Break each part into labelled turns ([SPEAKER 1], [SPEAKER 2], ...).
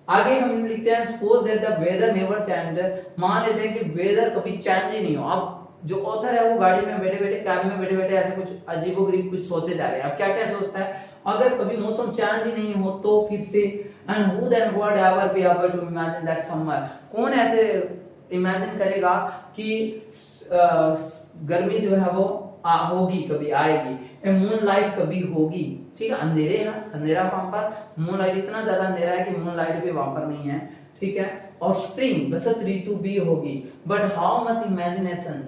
[SPEAKER 1] आगे हम लिखते हैं suppose that the weather never change, मान लेते हैं कि वेदर कभी चेंज ही नहीं हो। अब जो ऑथर है वो गाड़ी में बैठे बैठे, कैब में बैठे बैठे ऐसे कुछ अजीबोगरीब कुछ सोचे जा रहे हैं। अब क्या क्या सोचता है, अगर कभी मौसम चेंज ही नहीं हो तो फिर से, and who then would ever be able to imagine that summer, कौन ऐसे इमेजिन करेगा कि गर्मी जो है वो होगी, कभी आएगी, मूनलाइट कभी होगी। ठीक है, अंधेरे है, अंधेरा वहां पर, मूनलाइट इतना ज्यादा अंधेरा है कि मूनलाइट भी वहां पर नहीं है। ठीक है, और स्प्रिंग बसंत ऋतु भी होगी, बट हाउ मच इमेजिनेशन,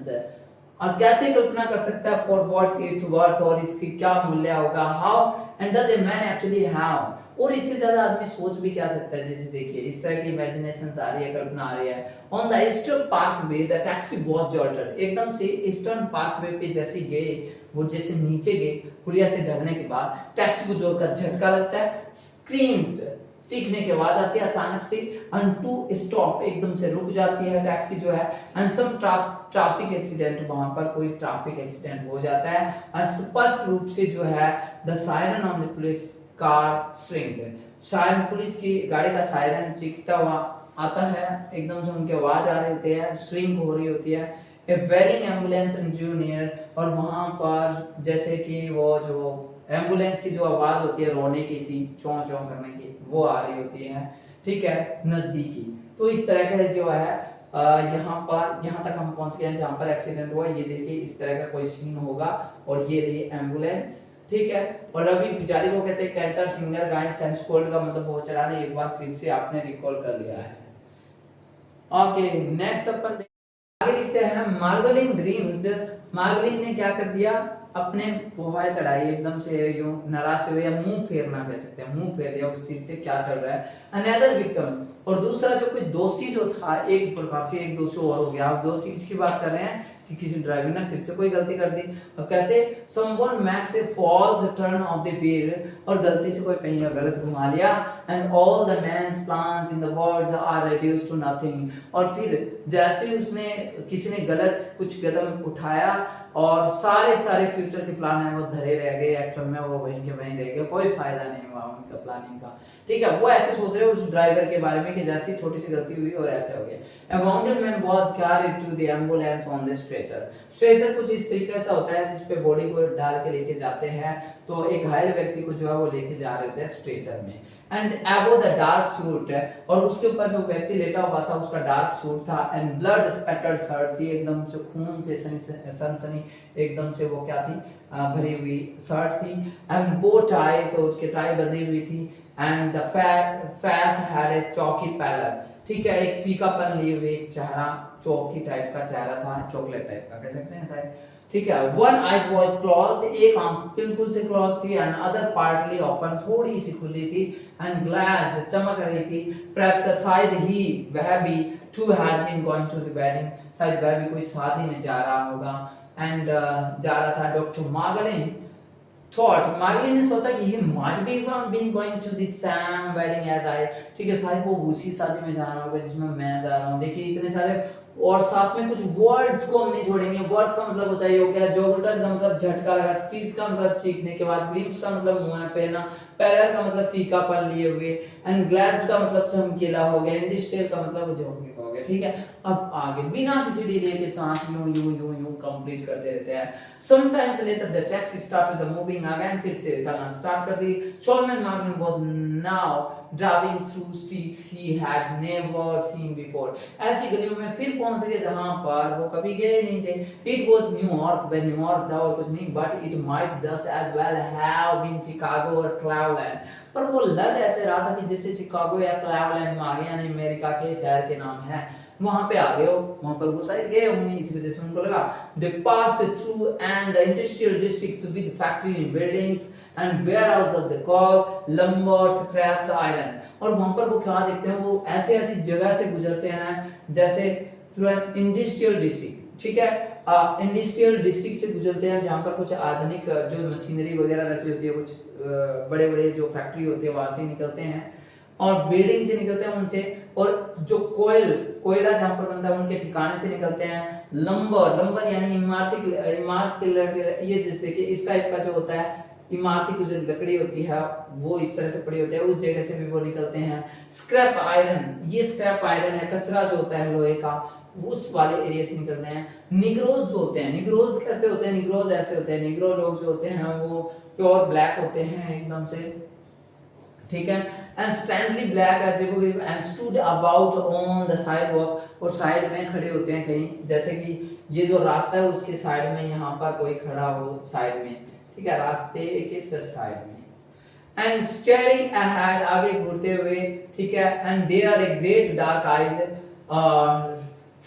[SPEAKER 1] और कैसे कल्पना कर सकता है फॉर व्हाट्स इट्स वर्थ, और इसकी क्या मूल्य होगा, how and does a man actually have, और इससे ज्यादा आदमी सोच भी क्या सकता है। जैसे देखिए इस तरह की इमेजिनेशन आ रही है, कल्पना आ रही है। On the eastern Parkway the taxi was jolted, एकदम से ईस्टर्न पार्कवे पे जैसे गए वो, जैसे नीचे गए पुलिया से ढलने के बाद टैक्सी को जोर का झटका लगता है, स्क्रीम्ड चीखने की आवाज आती है अचानक से, एंड टू स्टॉप एकदम से रुक जाती है टैक्सी जो है, एंड सम ट्रैफिक एक्सीडेंट, वहां पर कोई ट्रैफिक एक्सीडेंट हो जाता है, और स्पष्ट रूप से जो है the siren on the police car string, siren police की गाड़ी का सायरन चीखता हुआ आता है, एकदम से उनकी आवाज आ रही होती है, स्ट्रिंग हो रही होती है, ए वेरिंग एम्बुलेंस इंजीनियर, और वहां पर जैसे कि वो जो एम्बुलेंस की जो आवाज होती है रोने की सी, चौं चौं करने की, वो आ रही होती है। ठीक है, नजदीकी। तो इस तरह का जो है यहाँ तक हम पहुंच गए हैं जहां पर एक्सीडेंट हुआ। ये देखिए इस तरह का कोई सीन होगा, और ये रही एम्बुलेंस। ठीक है, और अभी पुजारी को कहते हैं cantor singer guide sense cold का मतलब वो चढ़ाने, एक बार फिर से आपने रिकॉल कर लिया है। ओके, नेक्स्ट अपन आगे लिखते हैं मार्गलिन ग्रीन्स। मार्गलिन ने क्या कर दिया, अपने पोहा चढ़ाई, एकदम से यूं नाराज हुए, या मुंह फेरना कह सकते हैं, मुंह फेर दिया उस चीज से क्या चल रहा है। अनदर विक्टिम, और दूसरा जो कोई दोषी जो था, एक प्रकार से एक दोषी और हो गया। आप दोषी किसकी बात कर रहे हैं कि किसी ड्राइवर ने फिर से कोई गलती कर दी। अब कैसे, someone makes a false turn of the wheel, और गलती से कोई पहिया गलत घुमा लिया, and all the man's plans in the world are reduced to nothing, और फिर जैसे उसने किसी ने गलत कुछ कदम उठाया और सारे सारे फ्यूचर के प्लान है वो धरे रह गए, एक्चुअल में वो वहीं के वहीं रह गए, कोई फायदा नहीं हुआ उनका प्लानिंग का। ठीक है, वो ऐसे सोच रहे उस ड्राइवर के बारे में कि जैसी छोटी सी गलती हुई और ऐसे हो गया। A wounded man was carried to the ambulance on the stretcher. Stretcher कुछ इस तरीके से होता है जिस पे बॉडी को डाल के लेके जाते हैं, तो एक घायल व्यक्ति को जो है वो लेके जा रहे होते हैं स्ट्रेचर में। And above the dark suit, और उसके ऊपर जो व्यक्ति लेटा हुआ था उसका डार्क सूट था, एंड ब्लड स्पैटर्ड शर्ट थी, एकदम से खून से सनसनी एकदम से वो क्या थी, भरी हुई शर्ट थी, एंड बो टाइज, और उसके टाई बंधी हुई थी, and the face had a चौकी पैलर। ठीक है, एक फीकापन लिए हुए एक चेहरा, चौकी टाइप का चेहरा था, चॉकलेट टाइप का कह सकते हैं शायद। ठीक है, वन आइज वाज क्लोज्ड, एक आंख बिल्कुल से क्लोज थी, एंड अदर पार्टली ओपन, थोड़ी सी खुली थी, एंड ग्लास चमक रही थी। परहैप्स शायद ही वह भी too had been going to the wedding, शायद वह भी कोई शादी में जा रहा होगा, एंड जा रहा था। डॉक्टर मार्गलिन थॉट, मार्गलिन ने सोचा कि he might be going to the same wedding as I, ठीक है, शायद वो उसी शादी में जा रहा होगा जिसमें मैं जा रहा हूँ। देखिए इतने सारे, और साथ में कुछ वर्ड्स को हम नहीं छोड़ेंगे। वर्ड का मतलब होता है ये हो गया जोल्टन का मतलब झटका लगा, स्कीज का मतलब चीखने के बाद, ग्लिम्स का मतलब मुंह में फेरना, पैलर का मतलब फीकापन लिए हुए, एंड ग्लास का मतलब चमकीला हो गया, इंडिस्टेल का मतलब उद्योग हो गया। ठीक है, अब आगे बिना किसी डिले के साथ यूं यूं यूं यूं कंप्लीट करते रहते हैं। Sometimes later the taxi started the moving again, फिर से चलना स्टार्ट कर दी। Solomon Margolin was now driving through streets he had never seen before, ऐसी गलियों में फिर पहुंच गए जहां पर वो कभी गए नहीं थे। इट वाज न्यूयॉर्क, वह न्यूयॉर्क था और कुछ नहीं, but it might just as well have been Chicago और क्लीवलैंड, पर वो लग ऐसे रहा था कि जैसे शिकागो या क्लीवलैंड में आ गए, यानी अमेरिका के शहर के नाम है, वहां पे आ गए हो, वहां पर वो शायद गए होंगे, इस वजह से उनको लगा। They passed through and the industrial districts with factory buildings and warehouse of the coal lumber scraps iron, और वहां पर वो क्या देखते हैं, वो ऐसे ऐसी जगह से गुजरते हैं जैसे थ्रू एन इंडस्ट्रियल डिस्ट्रिक्ट। ठीक है, इंडस्ट्रियल डिस्ट्रिक्ट से गुजरते हैं जहां पर कुछ आधुनिक जो मशीनरी वगैरह रखी होती है, कुछ बड़े बड़े जो फैक्ट्री होती है वहां से निकलते हैं, और बिल्डिंग से निकलते हैं उनसे, और जो कोयला जहां पर बनता है उनके ठिकाने से निकलते हैं। लंबर यानी इमारत के ये जैसे कि इस टाइप का जो होता है इमारती कुछ लकड़ी होती है वो इस तरह से पड़ी होती है, उस जगह से भी वो निकलते हैं। स्क्रैप आयरन, ये स्क्रैप आयरन है, कचरा जो होता है लोहे का, उस वाले एरिया से निकलते हैं। निग्रोज जो होते हैं, निग्रोज कैसे होते हैं, निग्रोज ऐसे होते हैं, निग्रो लोग जो होते हैं वो प्योर ब्लैक होते हैं एकदम से, ठीक है। And strangely black and stood about on the sidewalk, और साइड में खड़े होते हैं कहीं, जैसे कि ये जो रास्ता है उसके साइड में यहाँ पर कोई खड़ा हो साइड में, ठीक है, रास्ते के साइड में। एंड स्टेयरिंग अहेड, आगे घूरते हुए, ठीक है। And there a great dark eyes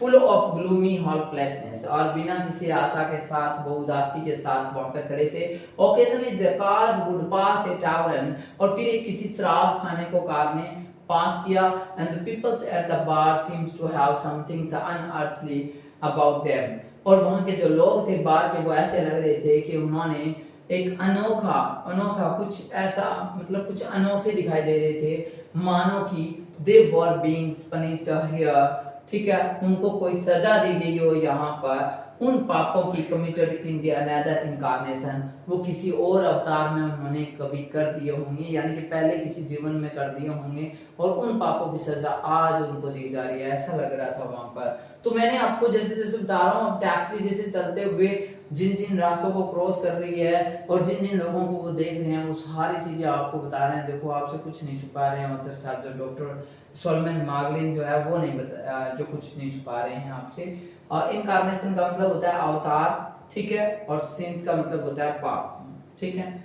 [SPEAKER 1] full of gloomy helplessness, और बिना किसी आशा के साथ, वो उदासी के साथ वहां पर खड़े थे। Occasionally the cars would pass a tavern, और फिर एक किसी शराब खाने को कार ने पास किया। And the peoples at the bar seems to have something unearthly about them, और वहां के जो लोग थे बार के वो ऐसे लग रहे थे कि उन्होंने एक अनोखा कुछ ऐसा, मतलब कुछ अनोखे दिखाई दे रहे थे, मानो कि दे वर बीइंग पनिश्ड हियर, ठीक है, उनको कोई सजा दी गई हो यहाँ पर उन पापों की committed in the another incarnation, वो किसी और अवतार में उन्होंने कभी कर दिए होंगे, यानी कि पहले किसी जीवन में कर दिए होंगे, और उन पापों की सजा आज उनको दी जा रही है, ऐसा लग रहा था वहां पर। तो मैंने आपको जैसे जैसे बता रहा हूँ, टैक्सी जैसे चलते हुए जिन जिन रास्तों को क्रॉस कर रही है और जिन जिन लोगों को वो देख रहे हैं, वो सारी चीजें आपको बता रहे हैं। देखो आपसे कुछ नहीं छुपा रहे हैं ऑथर साहब, जो डॉक्टर सोलमन मार्गलिन जो है वो नहीं बता, जो कुछ नहीं छुपा रहे हैं आपसे। और इनकार्नेशन का मतलब होता है अवतार, ठीक है, और सिंस का मतलब होता है पाप, ठीक है।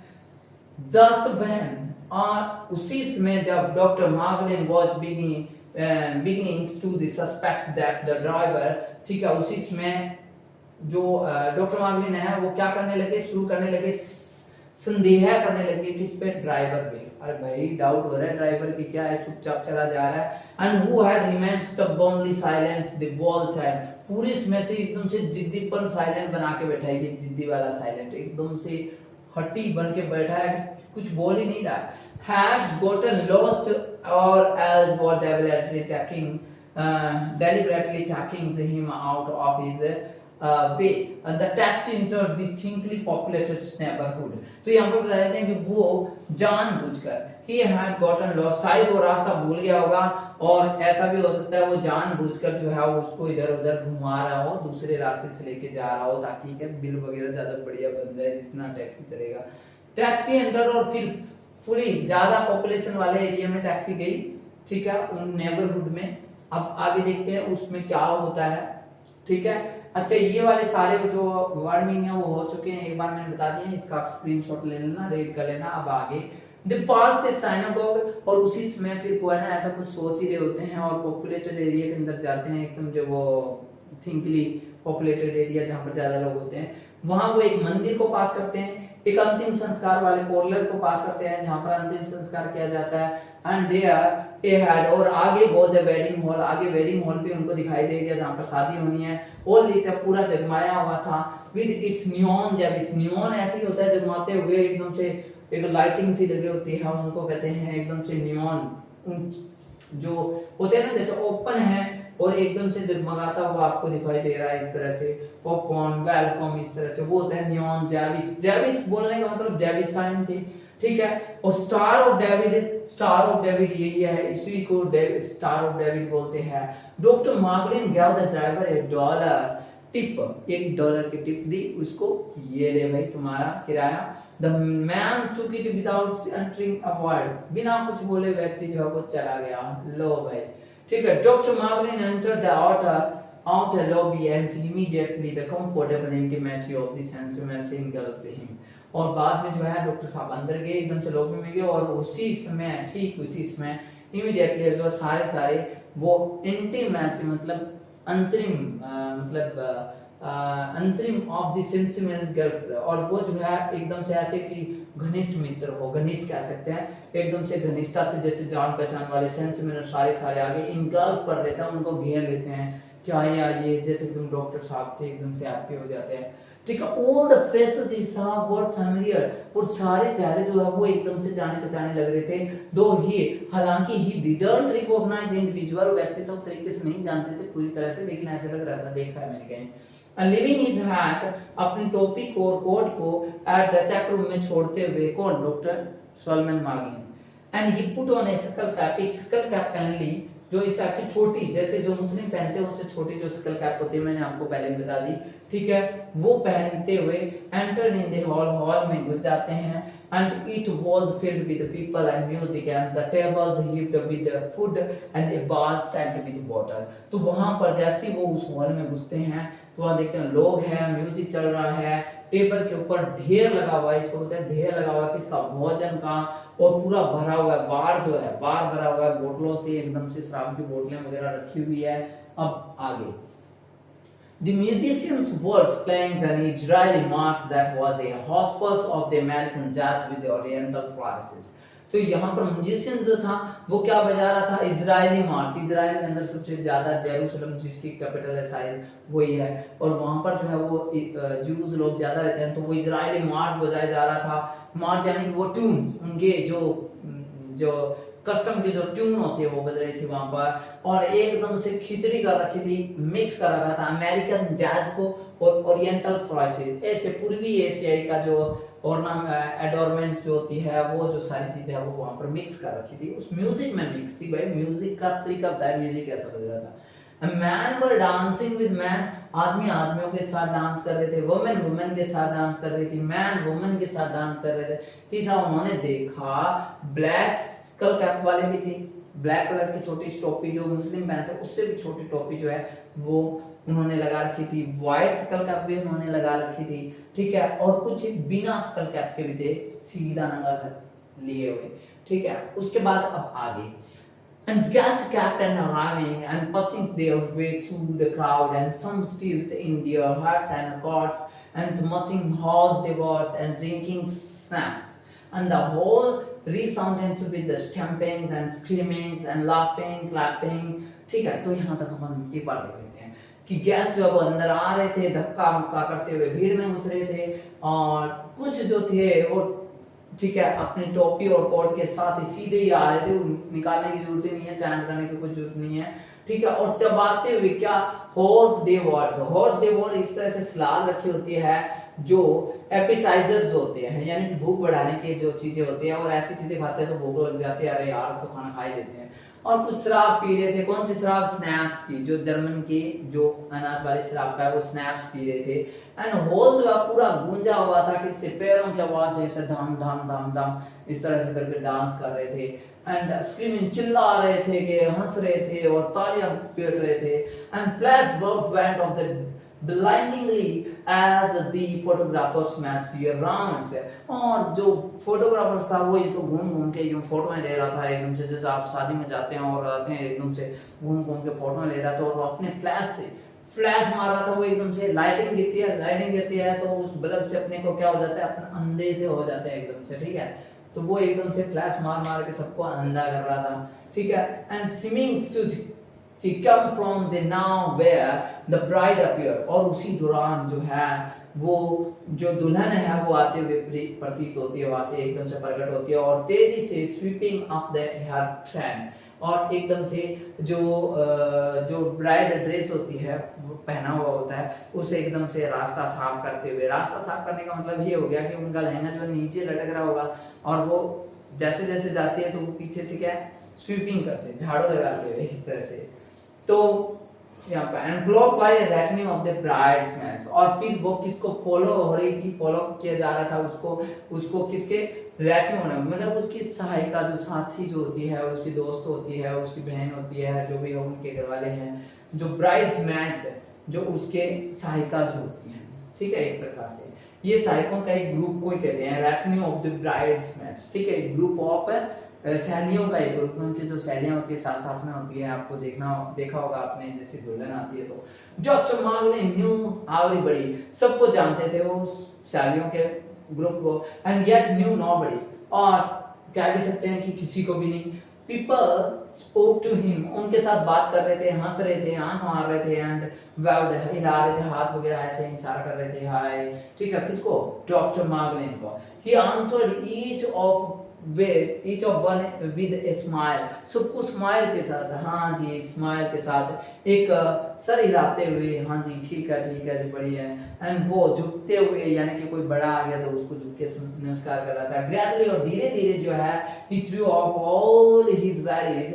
[SPEAKER 1] जस्ट व्हेन, और उसी समय जब doctor Margolin was beginning to the suspect that the driver, ठीक है, उसी समय जो डॉक्टर मार्गलिन है वो क्या करने लगे, शुरू करने लगे, संदेह करने लगे किस पे, ड्राइवर पे। अरे भाई डाउट हो रहा है ड्राइवर की क्या है, चुपचाप चला जा रहा है। And who had remained stubbornly silent the whole time, पूरी इसमें से एकदम से जिद्दीपन साइलेंट बना के बैठा है, जिद्दी वाला साइलेंट, एकदम से हट्टी बन के बैठा है, कुछ बोल ही नहीं रहा। हैड गोटन लॉस्ट और else were deliberately taking him out of his way, and the taxi enters the thickly populated neighborhood। तो यहाँ पर बताया जाता है कि वो जानबूझकर, he had gotten lost, शायद वो रास्ता भूल गया होगा, और ऐसा भी हो सकता है वो जानबूझकर जो है उसको इधर उधर घुमा रहा हो, दूसरे रास्ते से लेके जा रहा हो, ताकि क्या बिल वगैरह ज्यादा बढ़िया बन जाए जितना टैक्सी चलेगा। टैक्सी एंटर, और फिर फुली ज्यादा पॉपुलेशन वाले एरिया में टैक्सी गई, ठीक है, उन नेबरहुड में। अब आगे देखते हैं उसमें क्या होता है, ठीक है। अच्छा, ये वाले सारे जो वार्निंग है वो हो चुके हैं, एक बार मैंने बता दिया, इसका आप स्क्रीनशॉट ले लेना, रीड कर लेना। अब आगे द पास्ट इज सिनेगोग, और उसी समय फिर वो है ना ऐसा कुछ सोच ही रहे होते हैं, और पॉपुलेटेड एरिया के अंदर जाते हैं, एक समझो वो थिंकली पॉपुलेटेड एरिया जहाँ पर ज्यादा लोग होते हैं, वहां वो एक मंदिर को पास करते हैं, एक अंतिम संस्कार वाले पोर्लर को पास करते हैं जहां पर अंतिम संस्कार किया जाता है। एंड देयर ए हैड, और आगे बहुत है वेडिंग हॉल, आगे वेडिंग हॉल भी उनको दिखाई दे गया जहां पर शादी होनी है। और लिखा पूरा जगमगाया हुआ था विद इट्स नियॉन जेबिस, नियॉन ऐसे ही होता है जगमाते हुए, एकदम से एक लाइटिंग सी लगी होती है, उनको कहते हैं एकदम से नियॉन, जो होते हैं ना जैसे ओपन है और एकदम से जगमगाता हुआ आपको दिखाई दे रहा है इस तरह से, पॉपकॉर्न वेलकम इस तरह से, वो होता है नियॉन जेबिस। जेबिस बोलने का मतलब जेबिस साइन थी, ठीक है। और star of David, star of David यही है, इसी को स्टार ऑफ डेविड बोलते हैं। Doctor Margolin gave the driver a dollar tip, $1 की टिप दी उसको, ये ले भाई तुम्हारा किराया। The man took it without entering a word, बिना कुछ बोले व्यक्ति जो है वो चला गया। लो भाई, ठीक है। Doctor Margolin entered the outer lobby and immediately the comfortable intimacy of the sensuous engulfed him। और बाद में जो है डॉक्टर साहब अंदर गए, एकदम से लॉबी में गए, और उसी समय, ठीक उसी समय इमीडिएटली जो सारे वो इंटीमेसी मतलब अंतरिम अंतरिम ऑफ द सेंसिबल गर्ल, और वो जो है एकदम से ऐसे कि घनिष्ठ मित्र हो, घनिष्ठ कह सकते हैं, एकदम से घनिष्ठता से जैसे जान पहचान वाले सेंसिबल सारे आगे इनगल्फ कर लेते हैं, उनको घेर लेते हैं। क्या यार ये जैसे तुम डॉक्टर साहब से एकदम से हैप्पी हो जाते हैं, ठीक है। All the faces he saw were familiar, और सारे चेहरे जो है वो एकदम से जाने पहचाने लग रहे थे। दो ही, हालांकि ही डिडंट रिकॉग्नाइज इंडिविजुअल, व्यक्ति तो तरीके से नहीं जानते थे पूरी तरह से, लेकिन ऐसे लग रहा था देखा है मैंने कहीं। लिविंग हिज हैट, अपनी टोपी को और कोट को एट द चेक रूम में छोड़ते हुए, कौन, doctor Solomon Margolin. And he put on a skull cap, एक स्कल कैप पहन ली जो इस टाइप की छोटी, जैसे जो मुस्लिम पहनते हैं उससे छोटी जो स्कल कैप होती है, मैंने आपको पहले बता दी, ठीक है, वो पहनते हुए enter in the hall, hall में घुस जाते हैं। And it was filled with people and music and the tables heaped with food and A bar stacked with water. तो वहां पर जैसे ही वो उस हॉल में घुसते हैं तो वहां देखते हैं लोग हैं, म्यूजिक चल रहा है, टेबल के ऊपर ढेर लगा हुआ है, इसको बोलते हैं ढेर लगा हुआ है किसका, भोजन का, और पूरा भरा हुआ है, बार जो है बार भरा हुआ है बोतलों से, एकदम से शराब की बोतलें वगैरह रखी हुई है। अब आगे, the musicians were playing an Israeli march that was a hospice of the American jazz with the oriental flourishes। तो यहाँ पर म्यूजिशियन जो था वो क्या बजा रहा था, इजरायली मार्च। इजराइल के अंदर सबसे ज्यादा जेरूसलम जिसकी कैपिटल है शायद वही है, और वहां पर जो है वो जूस लोग ज्यादा रहते हैं, तो वो इजरायली मार्च बजाया जा रहा था। मार्च यानी वो ट्यून, उनके जो कस्टम की जो ट्यून होती है वो बज रही थी वहां पर, और एकदम से खिचड़ी कर रखी थी, मिक्स कर रखा था अमेरिकन जैज को और ओरिएंटल फ्राइसेस, ऐसे पूर्वी एशियाई का जो एडोरमेंट जो होती है, वो जो सारी चीजें है वो वहां पर मिक्स कर रखी थी, उस म्यूजिक में मिक्स थी। भाई म्यूजिक का तरीका बताया, म्यूजिक कैसा बज रहा था। Man were dancing with man, आदमी आदमियों के साथ डांस कर रहे थे, वुमेन वुमेन के साथ डांस कर रही थी, मैन वुमेन के साथ डांस कर रहे थे। तीसरा उन्होंने देखा ब्लैक स्कल कैप वाले भी थे, ब्लैक कलर की छोटी टोपी जो मुस्लिम पहनते हैं उससे भी छोटी टोपी जो है वो उन्होंने लगा रखी थी, व्हाइट स्कल कैप भी उन्होंने लगा रखी थी, ठीक है, और कुछ बिना स्कल कैप के भी थे, सीधा नंगा सर लिए हुए, ठीक है। उसके बाद अब आगे, and guest captain arriving and pushing their way through the crowd, and some still in their hats and coats and marching horse devours and drinking snaps, and the whole resounded with the stampings and screamings and laughing, clapping, ठीक है। तो यहाँ तक हम एक बार देख लेते हैं कि गेस्ट जब अंदर आ रहे थे धक्का मुक्का करते हुए भीड़ में घुस रहे थे, और कुछ जो थे वो, ठीक है, अपनी टोपी और कोट के साथ ही सीधे ही आ रहे थे, निकालने की जरूरत ही नहीं है, चेंज करने की कुछ जरूरत नहीं है, ठीक है। और चबाते हुए क्या, हॉर्स डेवोर्स, हॉर्स डेवोर इस तरह से सलाद रखी होती है जो एपेटाइजर्स होते हैं, यानी कि भूख बढ़ाने की जो चीजें होती हैं, और ऐसी चीजें खाते हैं तो भूख लग जाती है, अरे यार तो खाना खा ही लेते हैं। और कुछ शराब पी रहे थे, कौन सी शराब, स्नैप्स की, जो जर्मन की जो अनाज वाली शराब है वो स्नैप्स पी रहे थे। एंड होल जो है पूरा गूंजा हुआ था, किससे, पैरों की आवाज से ऐसे धाम धाम धाम धाम इस तरह से करके डांस कर रहे थे, एंड स्क्रीमिंग चिल्ला रहे थे, कि हंस रहे थे और तालियां पीट रहे थे। And flash bulbs went of the blindingly as the photographers matched their rounds, और जो फोटोग्राफर्स था वो ये तो घूम घूम के यूं फोटो ले रहा था, एकदम से जैसे आप शादी में जाते हैं और आते हैं एकदम से घूम घूम के फोटो ले रहा था, और अपने फ्लैश से फ्लैश मार रहा था, वो एकदम से लाइटिंग गिरती है तो उस बल्ब से अपने को क्या हो जाता है, अपना अंधे से हो जाता है एकदम से, ठीक है। तो वो एकदम से फ्लैश मार मार के सबको अंधा कर रहा था, ठीक है। And swimming suit he come from the now where the bride appeared, और उसी दौरान जो है वो जो दुल्हन है वो आते हुए प्रतीत होती है, वहां से एकदम से प्रकट होती है, और तेजी से sweeping up the hair train, और एकदम से जो ब्राइड ड्रेस होती है वो पहना हुआ होता है उसे एकदम से रास्ता साफ करते हुए, रास्ता साफ करने का मतलब ये हो गया कि उनका लहंगा जो नीचे लटक रहा होगा, और वो जैसे जैसे जाती है तो वो पीछे से क्या स्वीपिंग करते हैं, झाड़ू लगाते हुए इस तरह से। तो यहाँ पे and flow bye retinue of the bridesmaids, और फिर वो किसको फॉलो हो रही थी, फॉलो किया जा रहा था उसको किसके, रेटिन्यू ने, मतलब उसकी सहायिका, जो साथी जो होती है, उसकी दोस्त होती है, उसकी बहन होती है, जो भी है उनके घर वाले हैं, जो ब्राइड्समेड्स है जो उसके सहायिका जो होती हैं, ठीक है। एक प्रकार से ये सहायकों का एक ग्रुप को ही कहते हैं रेटिन्यू ऑफ द ब्राइड्समेड्स, ठीक है। ग्रुप ऑफ सहेलियों का एक ग्रुप, उनकी जो सहेलियां होती है साथ साथ में होती है, आपको देखा होगा आपने, जैसे दुल्हन आती है तो डॉक्टर मार्गलिन न्यू एवरीबॉडी, सबको जानते थे वो सहेलियों के ग्रुप को, एंड येट न्यू नोबडी, और कह भी सकते हैं कि किसी को भी नहीं। पीपल स्पोक टू हिम, उनके साथ बात कर रहे थे, हंस रहे थे, आंख मार रहे थे, एंड वेव्ड हिला रहे थे, हाथ वगैरह ऐसे इशारा कर रहे थे, हाय, ठीक है, किसको, डॉक्टर मार्गलिन को। He answered each of way each of one with a smile, सबको स्माइल के साथ, हाँ जी स्माइल के साथ, एक सर हिलाते हुए, हाँ जी ठीक है जी बढ़िया है। एंड वो झुकते हुए, यानी कि कोई बड़ा आ गया तो उसको झुक के नमस्कार कर रहा था। ग्रेजुअली, और धीरे धीरे जो है, he threw off all his worries,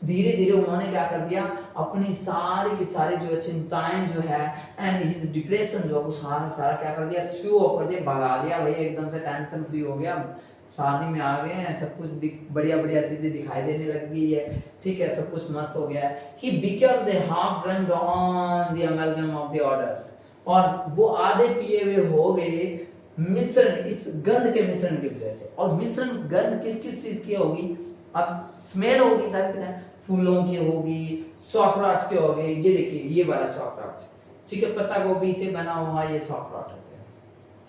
[SPEAKER 1] धीरे धीरे उन्होंने क्या कर दिया, अपनी सारी की सारी जो चिंताएं जो है एंड हिज डिप्रेशन जो है वो सारा क्या कर दिया, थ्रू ऑफ कर दिया, भगा दिया भाई, एकदम से टेंशन फ्री हो गया। शादी में आ गए हैं, सब कुछ बढ़िया बढ़िया चीजें दिखाई देने लग गई है, ठीक है, सब कुछ मस्त हो गया है। ही becomes a half drunk on the amalgam of the orders, और वो आधे पिए हुए हो गए मिश्रण, इस गंध के मिश्रण की वजह से। और मिश्रण गंध किस किस चीज की होगी, अब स्मेल होगी सारी चीजें, फूलों की होगी, सौकराट की होगी, ये देखिए ये वाला सौकराट, ठीक है, पत्ता गोभी से बना हुआ ये सौकराट होते हैं,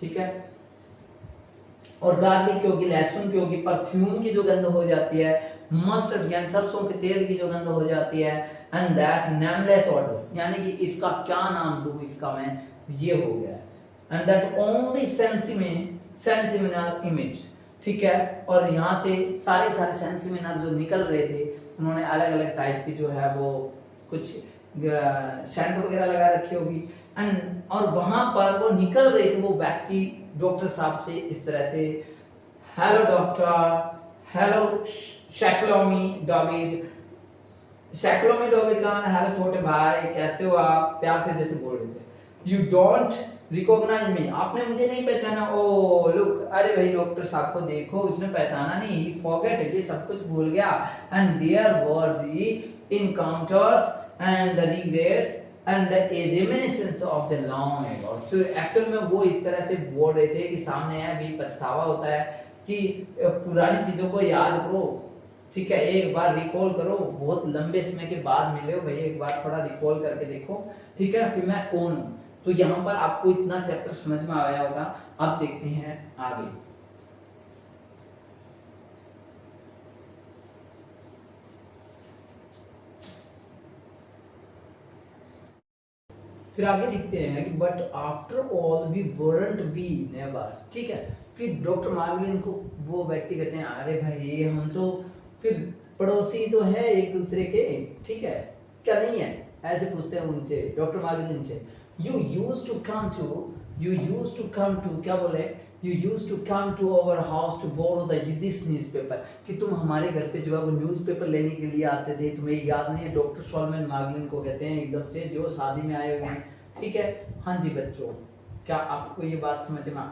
[SPEAKER 1] ठीक है। और गार्लिक की होगी, लहसुन की होगी, परफ्यूम की जो गंध हो जाती है, मस्टर्ड यानी सरसों के तेल की जो गंध हो जाती है, एंड दैट नेमलेस ऑर्डर, यानी कि इसका क्या नाम दूं इसका मैं, ये हो गया, एंड दैट ओनली सेंसिमिनर इमेज, ठीक है। और यहाँ से सारे सेंसिमिनर जो निकल रहे थे, उन्होंने अलग अलग टाइप की जो है वो कुछ सेंट वगैरह लगा रखी होगी, एंड और वहां पर वो निकल रहे थे, वो व्यक्ति डॉक्टर साहब से इस तरह से, हेलो डॉक्टर, हेलो शैक्लोमी डॉविड, शैक्लोमी डॉविड का मतलब हेलो छोटे भाई कैसे हो आप, प्यार से जैसे बोल रहे थे। यू डोंट रिकॉग्नाइज मी, आपने मुझे नहीं पहचाना, ओ लुक, अरे भाई डॉक्टर साहब को देखो, उसने पहचाना नहीं, ही फॉरगेट, ये सब कुछ भूल गया। And there were the encounters and the regrets and a reminiscence of the long ago. तो एक्चुअल में वो इस तरह से बोल रहे थे कि सामने है भी पछतावा होता है कि पुरानी चीजों को याद करो, ठीक है, एक बार रिकॉल करो, बहुत लंबे समय के बाद मिले हो भाई, एक बार थोड़ा रिकॉल करके देखो, ठीक है, कि मैं कौन हूं। तो यहाँ पर आपको इतना चैप्टर समझ में आया होगा। अब देखते हैं आगे। फिर आगे लिखते हैं कि but after all we weren't be never, ठीक है। फिर डॉक्टर मार्गलिन को वो व्यक्ति कहते हैं, अरे भाई हम तो फिर पड़ोसी तो है एक दूसरे के, ठीक है, क्या नहीं है, ऐसे पूछते हैं उनसे, डॉक्टर मार्गलिन से। You used to come to क्या बोले, you used to come to our house to borrow this newspaper, कि तुम हमारे घर पे जो है वो न्यूज़पेपर लेने के लिए आते थे, तुम्हें याद नहीं है। डॉक्टर सॉलमन मार्गलिन को कहते हैं एकदम से, जो शादी में आए हुए हैं, ठीक है। हाँ जी बच्चों, क्या आपको ये बात समझ में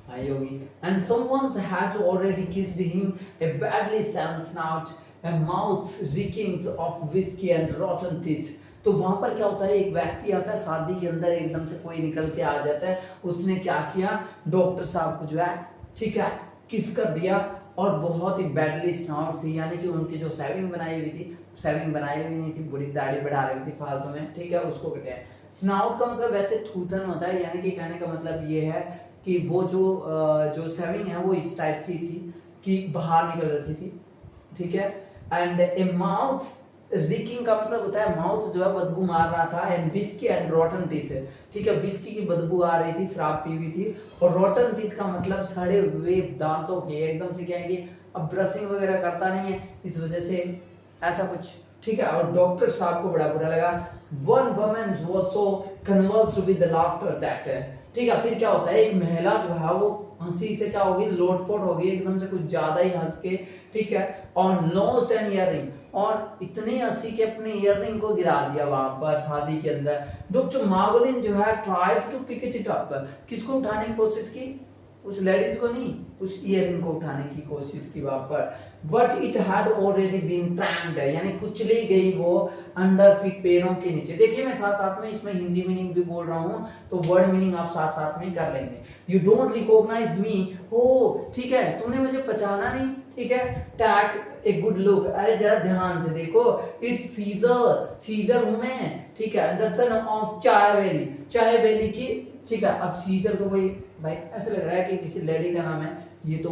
[SPEAKER 1] आई होगी। And someone had already kissed him, a badly sound snout, a mouth reeking of whiskey and rotten teeth। तो वहां पर क्या होता है, एक व्यक्ति आता है शादी के अंदर, एकदम से कोई निकल के आ जाता है, उसने क्या किया, डॉक्टर साहब को जो है, ठीक है, किस कर दिया, और बहुत ही बैडली स्नाउट थी, यानी कि उनकी जो सेविंग बनाई हुई थी, सेविंग बनाई हुई नहीं थी, बड़ी दाढ़ी बढ़ा रही थी फालतू में, ठीक है, उसको कहते हैं। स्नाउट का मतलब वैसे थूथन होता है, यानी कि कहने का मतलब ये है कि वो जो सेविंग है वो इस टाइप की थी कि बाहर निकल रही थी, ठीक है। एंड ए माउथ रीकिंग का मतलब होता है माउथ जो है बदबू मार रहा था, एंड विस्की एंड रॉटन टीथ, ठीक है, विस्की की बदबू आ रही थी, शराब पी हुई थी, और रॉटन टीथ का मतलब सड़े हुए दांतों के, एकदम से क्या है कि अब ब्रशिंग वगैरह करता नहीं है, इस वजह से ऐसा कुछ, ठीक है। और डॉक्टर साहब को बड़ा बुरा लगा। One woman was so convulsed with the laughter that, ठीक है। फिर क्या होता है, एक महिला जो है वो हंसी से क्या होगी, लोटपोट होगी, एकदम से कुछ ज्यादा ही हंस के, ठीक है, और लॉस्ट एन ईयररिंग, और इतने हंसी के अपने ईयररिंग को गिरा दिया वहां पर शादी के अंदर। डॉक्टर मार्गलिन जो है tried to pick it up, किसको उठाने की कोशिश की, उस लेडीज को नहीं, उस ईयररिंग को उठाने की कोशिश की वहां पर, but it had already been trampled, यानी कुचली गई वो अंडर फीट, पैरों के नीचे। देखिए मैं साथ साथ में इसमें हिंदी मीनिंग भी बोल रहा हूँ, तो वर्ड मीनिंग आप साथ साथ में कर लेंगे। यू डोंट रिकॉग्नाइज मी, हो ठीक है, तुमने मुझे पहचाना नहीं, ठीक है। टैक ए गुड लुक, अरे जरा ध्यान से देखो, इट्स सीजर हूं मैं, ठीक है, द सन ऑफ चाय वैली की, ठीक है। अब सीजर तो कोई भाई ऐसा लग रहा है कि किसी लेडी का नाम है, ये तो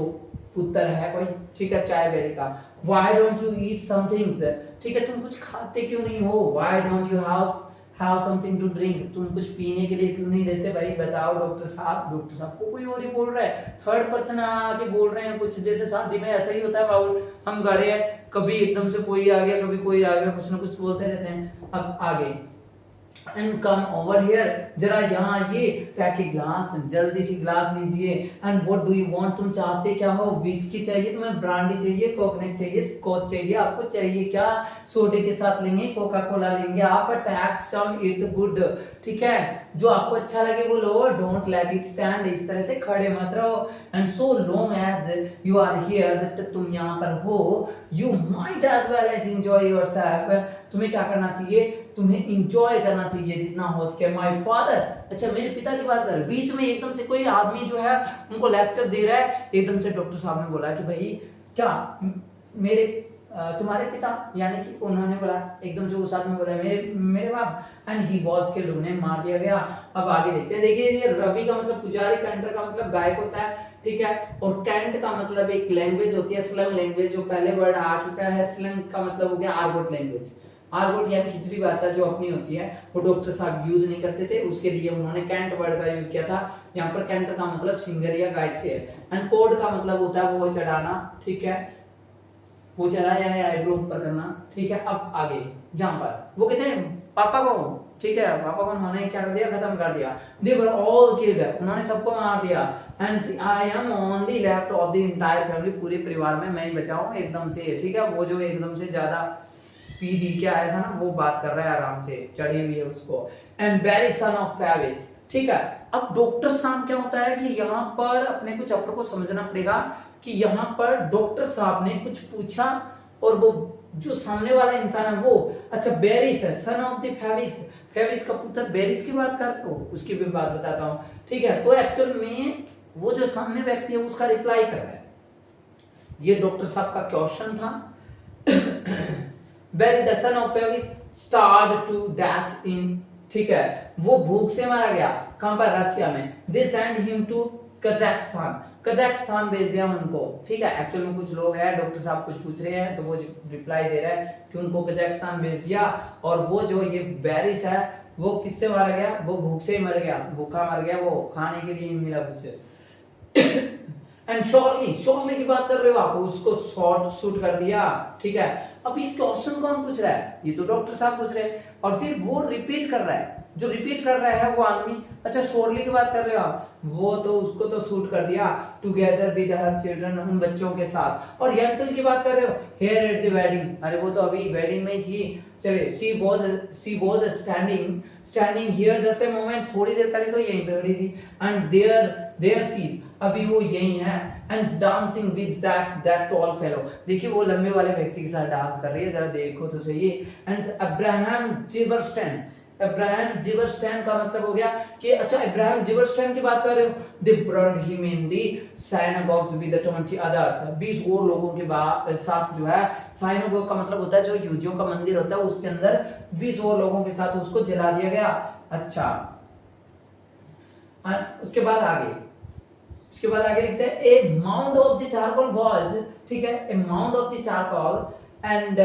[SPEAKER 1] पुत्र है कोई, ठीक है, चाय वैली का। Why don't you eat somethings, ठीक है, तुम कुछ खाते क्यों नहीं हो, why don't you have something to drink, तुम कुछ पीने के लिए क्यों नहीं देते भाई, बताओ डॉक्टर साहब। डॉक्टर साहब को कोई और ही बोल रहा है, थर्ड पर्सन आके बोल रहे हैं कुछ, जैसे शादी में ऐसा ही होता है बाबू, हम खड़े हैं, कभी एकदम से कोई आ गया, कभी कोई आ गया, कुछ ना कुछ बोलते रहते हैं। अब आगे, एंड कम ओवर हियर, जरा यहाँ ये टैक ग्लास, जल्दी से ग्लास लीजिए। And what do you want, तुम चाहते क्या हो, विस्की चाहिए तुम्हें, ब्रांडी चाहिए, कोकोनट चाहिए, स्कॉच चाहिए, आपको चाहिए क्या, सोडे के साथ लेंगे, कोका कोला लेंगे आप, टैक सम इट्स गुड, ठीक है, जो आपको अच्छा लगे वो लो, डोंट लेट इट स्टैंड, इस तरह से खड़े मत रहो। And so long as you are here, जब तक तुम यहाँ पर हो, you might as well as enjoy yourself, तुम्हें क्या करना चाहिए, तुम्हें इंजॉय करना चाहिए जितना हो सके। माय फादर, अच्छा मेरे पिता की बात कर, बीच में एकदम से कोई आदमी जो है उनको लेक्चर दे रहा है, एकदम से डॉक्टर साहब ने बोला कि भाई क्या मेरे तुम्हारे पिता, यानी कि उन्होंने बोला, एकदम से उस आदमी बोला मेरे बाप, एंड ही वाज किल्ड, उन्हें मार दिया गया। अब आगे देखते हैं, देखिए ये रवि का मतलब पुजारी, कैंटर का मतलब गायक होता है, ठीक है, और कैंट का मतलब एक लैंग्वेज होती है, स्लंग लैंग्वेज, जो पहले वर्ड आ चुका है, स्लंग का मतलब हो गया आर्गोट लैंग्वेज, आर्गोट यानी खिचड़ी भाषा जो अपनी होती है, वो डॉक्टर साहब यूज नहीं करते थे, उसके लिए उन्होंने कैंट वर्ड का यूज किया था। यहाँ पर कैंटर का मतलब सिंगर या गायक से है, एंड कोड का मतलब होता है वो चढ़ाना, ठीक है, वो चढ़ाया है आईब्रो ऊपर करना, ठीक है। अब आगे यहाँ पर वो कहते हैं पापा को, ठीक है, पापा को उन्होंने क्या कर दिया, खत्म कर दिया, दे वर ऑल किल्ड, उन्होंने सबको मार दिया, and I am only left of the entire family, पूरे परिवार में मैं ही बचा हूं एकदम से, ठीक है, वो जो एकदम से ज्यादा पी दी के आया था ना, वो बात कर रहा है आराम से, चढ़ी हुई है उसको। एंड बेरी सन ऑफ फेविस, ठीक है। अब डॉक्टर साहब क्या होता है कि यहाँ पर अपने को चैप्टर को समझना पड़ेगा कि यहाँ पर डॉक्टर साहब ने कुछ पूछा, और वो जो सामने वाला इंसान है वो, अच्छा बेरिस है, सन ऑफ द फेविस, फेविस का पुत्र बेरिस की बात कर रहे हो, उसकी भी बात बताता हूँ, ठीक है। तो एक्चुअल में वो जो सामने व्यक्ति है उसका रिप्लाई कर रहा है, ये डॉक्टर साहब का क्वेश्चन था। Barry the son of Favis starved to death in, ठीक है, वो भूख से मारा गया, कहां पर, रसिया में। They sent him to Kazakhstan, Kazakhstan भेज दिया उनको, ठीक है। एक्चुअल में कुछ लोग हैं, डॉक्टर साहब कुछ पूछ रहे हैं तो वो रिप्लाई दे रहा है कि उनको कजाकिस्तान भेज दिया, और वो जो ये बैरिस है वो किससे मारा गया, वो भूख से ही मर गया, भूखा मर गया, वो खाने के लिए मिला कुछ। एंड शॉर्टली की बात कर रहे हो आप, उसको शॉर्ट शूट कर दिया, ठीक है। अब ये क्वेश्चन कौन पूछ रहा है, ये तो डॉक्टर साहब पूछ रहे हैं, और फिर वो रिपीट कर रहा है, जो रिपीट कर रहा है वो आदमी, अच्छा शोरली की बात कर रहे हो आप, वो तो उसको तो शूट कर दिया, टुगेदर विद हर चिल्ड्रन, उन बच्चों के साथ। और यंटल की बात कर रहे हो, हियर एट द वेडिंग, अरे वो तो अभी वेडिंग में ही थी, चलिए she was standing here just a moment, थोड़ी देर पहले तो यहीं पे खड़ी थी, एंड देयर सी, अभी वो यही है, and dancing with that toll fellow, देखिए वो लंबे वाले व्यक्ति के साथ डांस कर रही है, जरा देखो तो सही। एंड अब्राहम जिबरस्टैन, अब्राहम जिबरस्टैन का मतलब हो गया कि अच्छा अब्राहम जिबरस्टैन की बात कर रहे हो, they brought him in the synagogues with 20 others, 20 और लोगों के साथ जो है, साइनागोग का मतलब होता है जो यहूदियों का मंदिर होता है, उसके अंदर 20 और लोगों के साथ उसको जला दिया गया। अच्छा उसके बाद आगे लिखते हैं a mound of the charcoal was, ठीक है, a mound of the charcoal and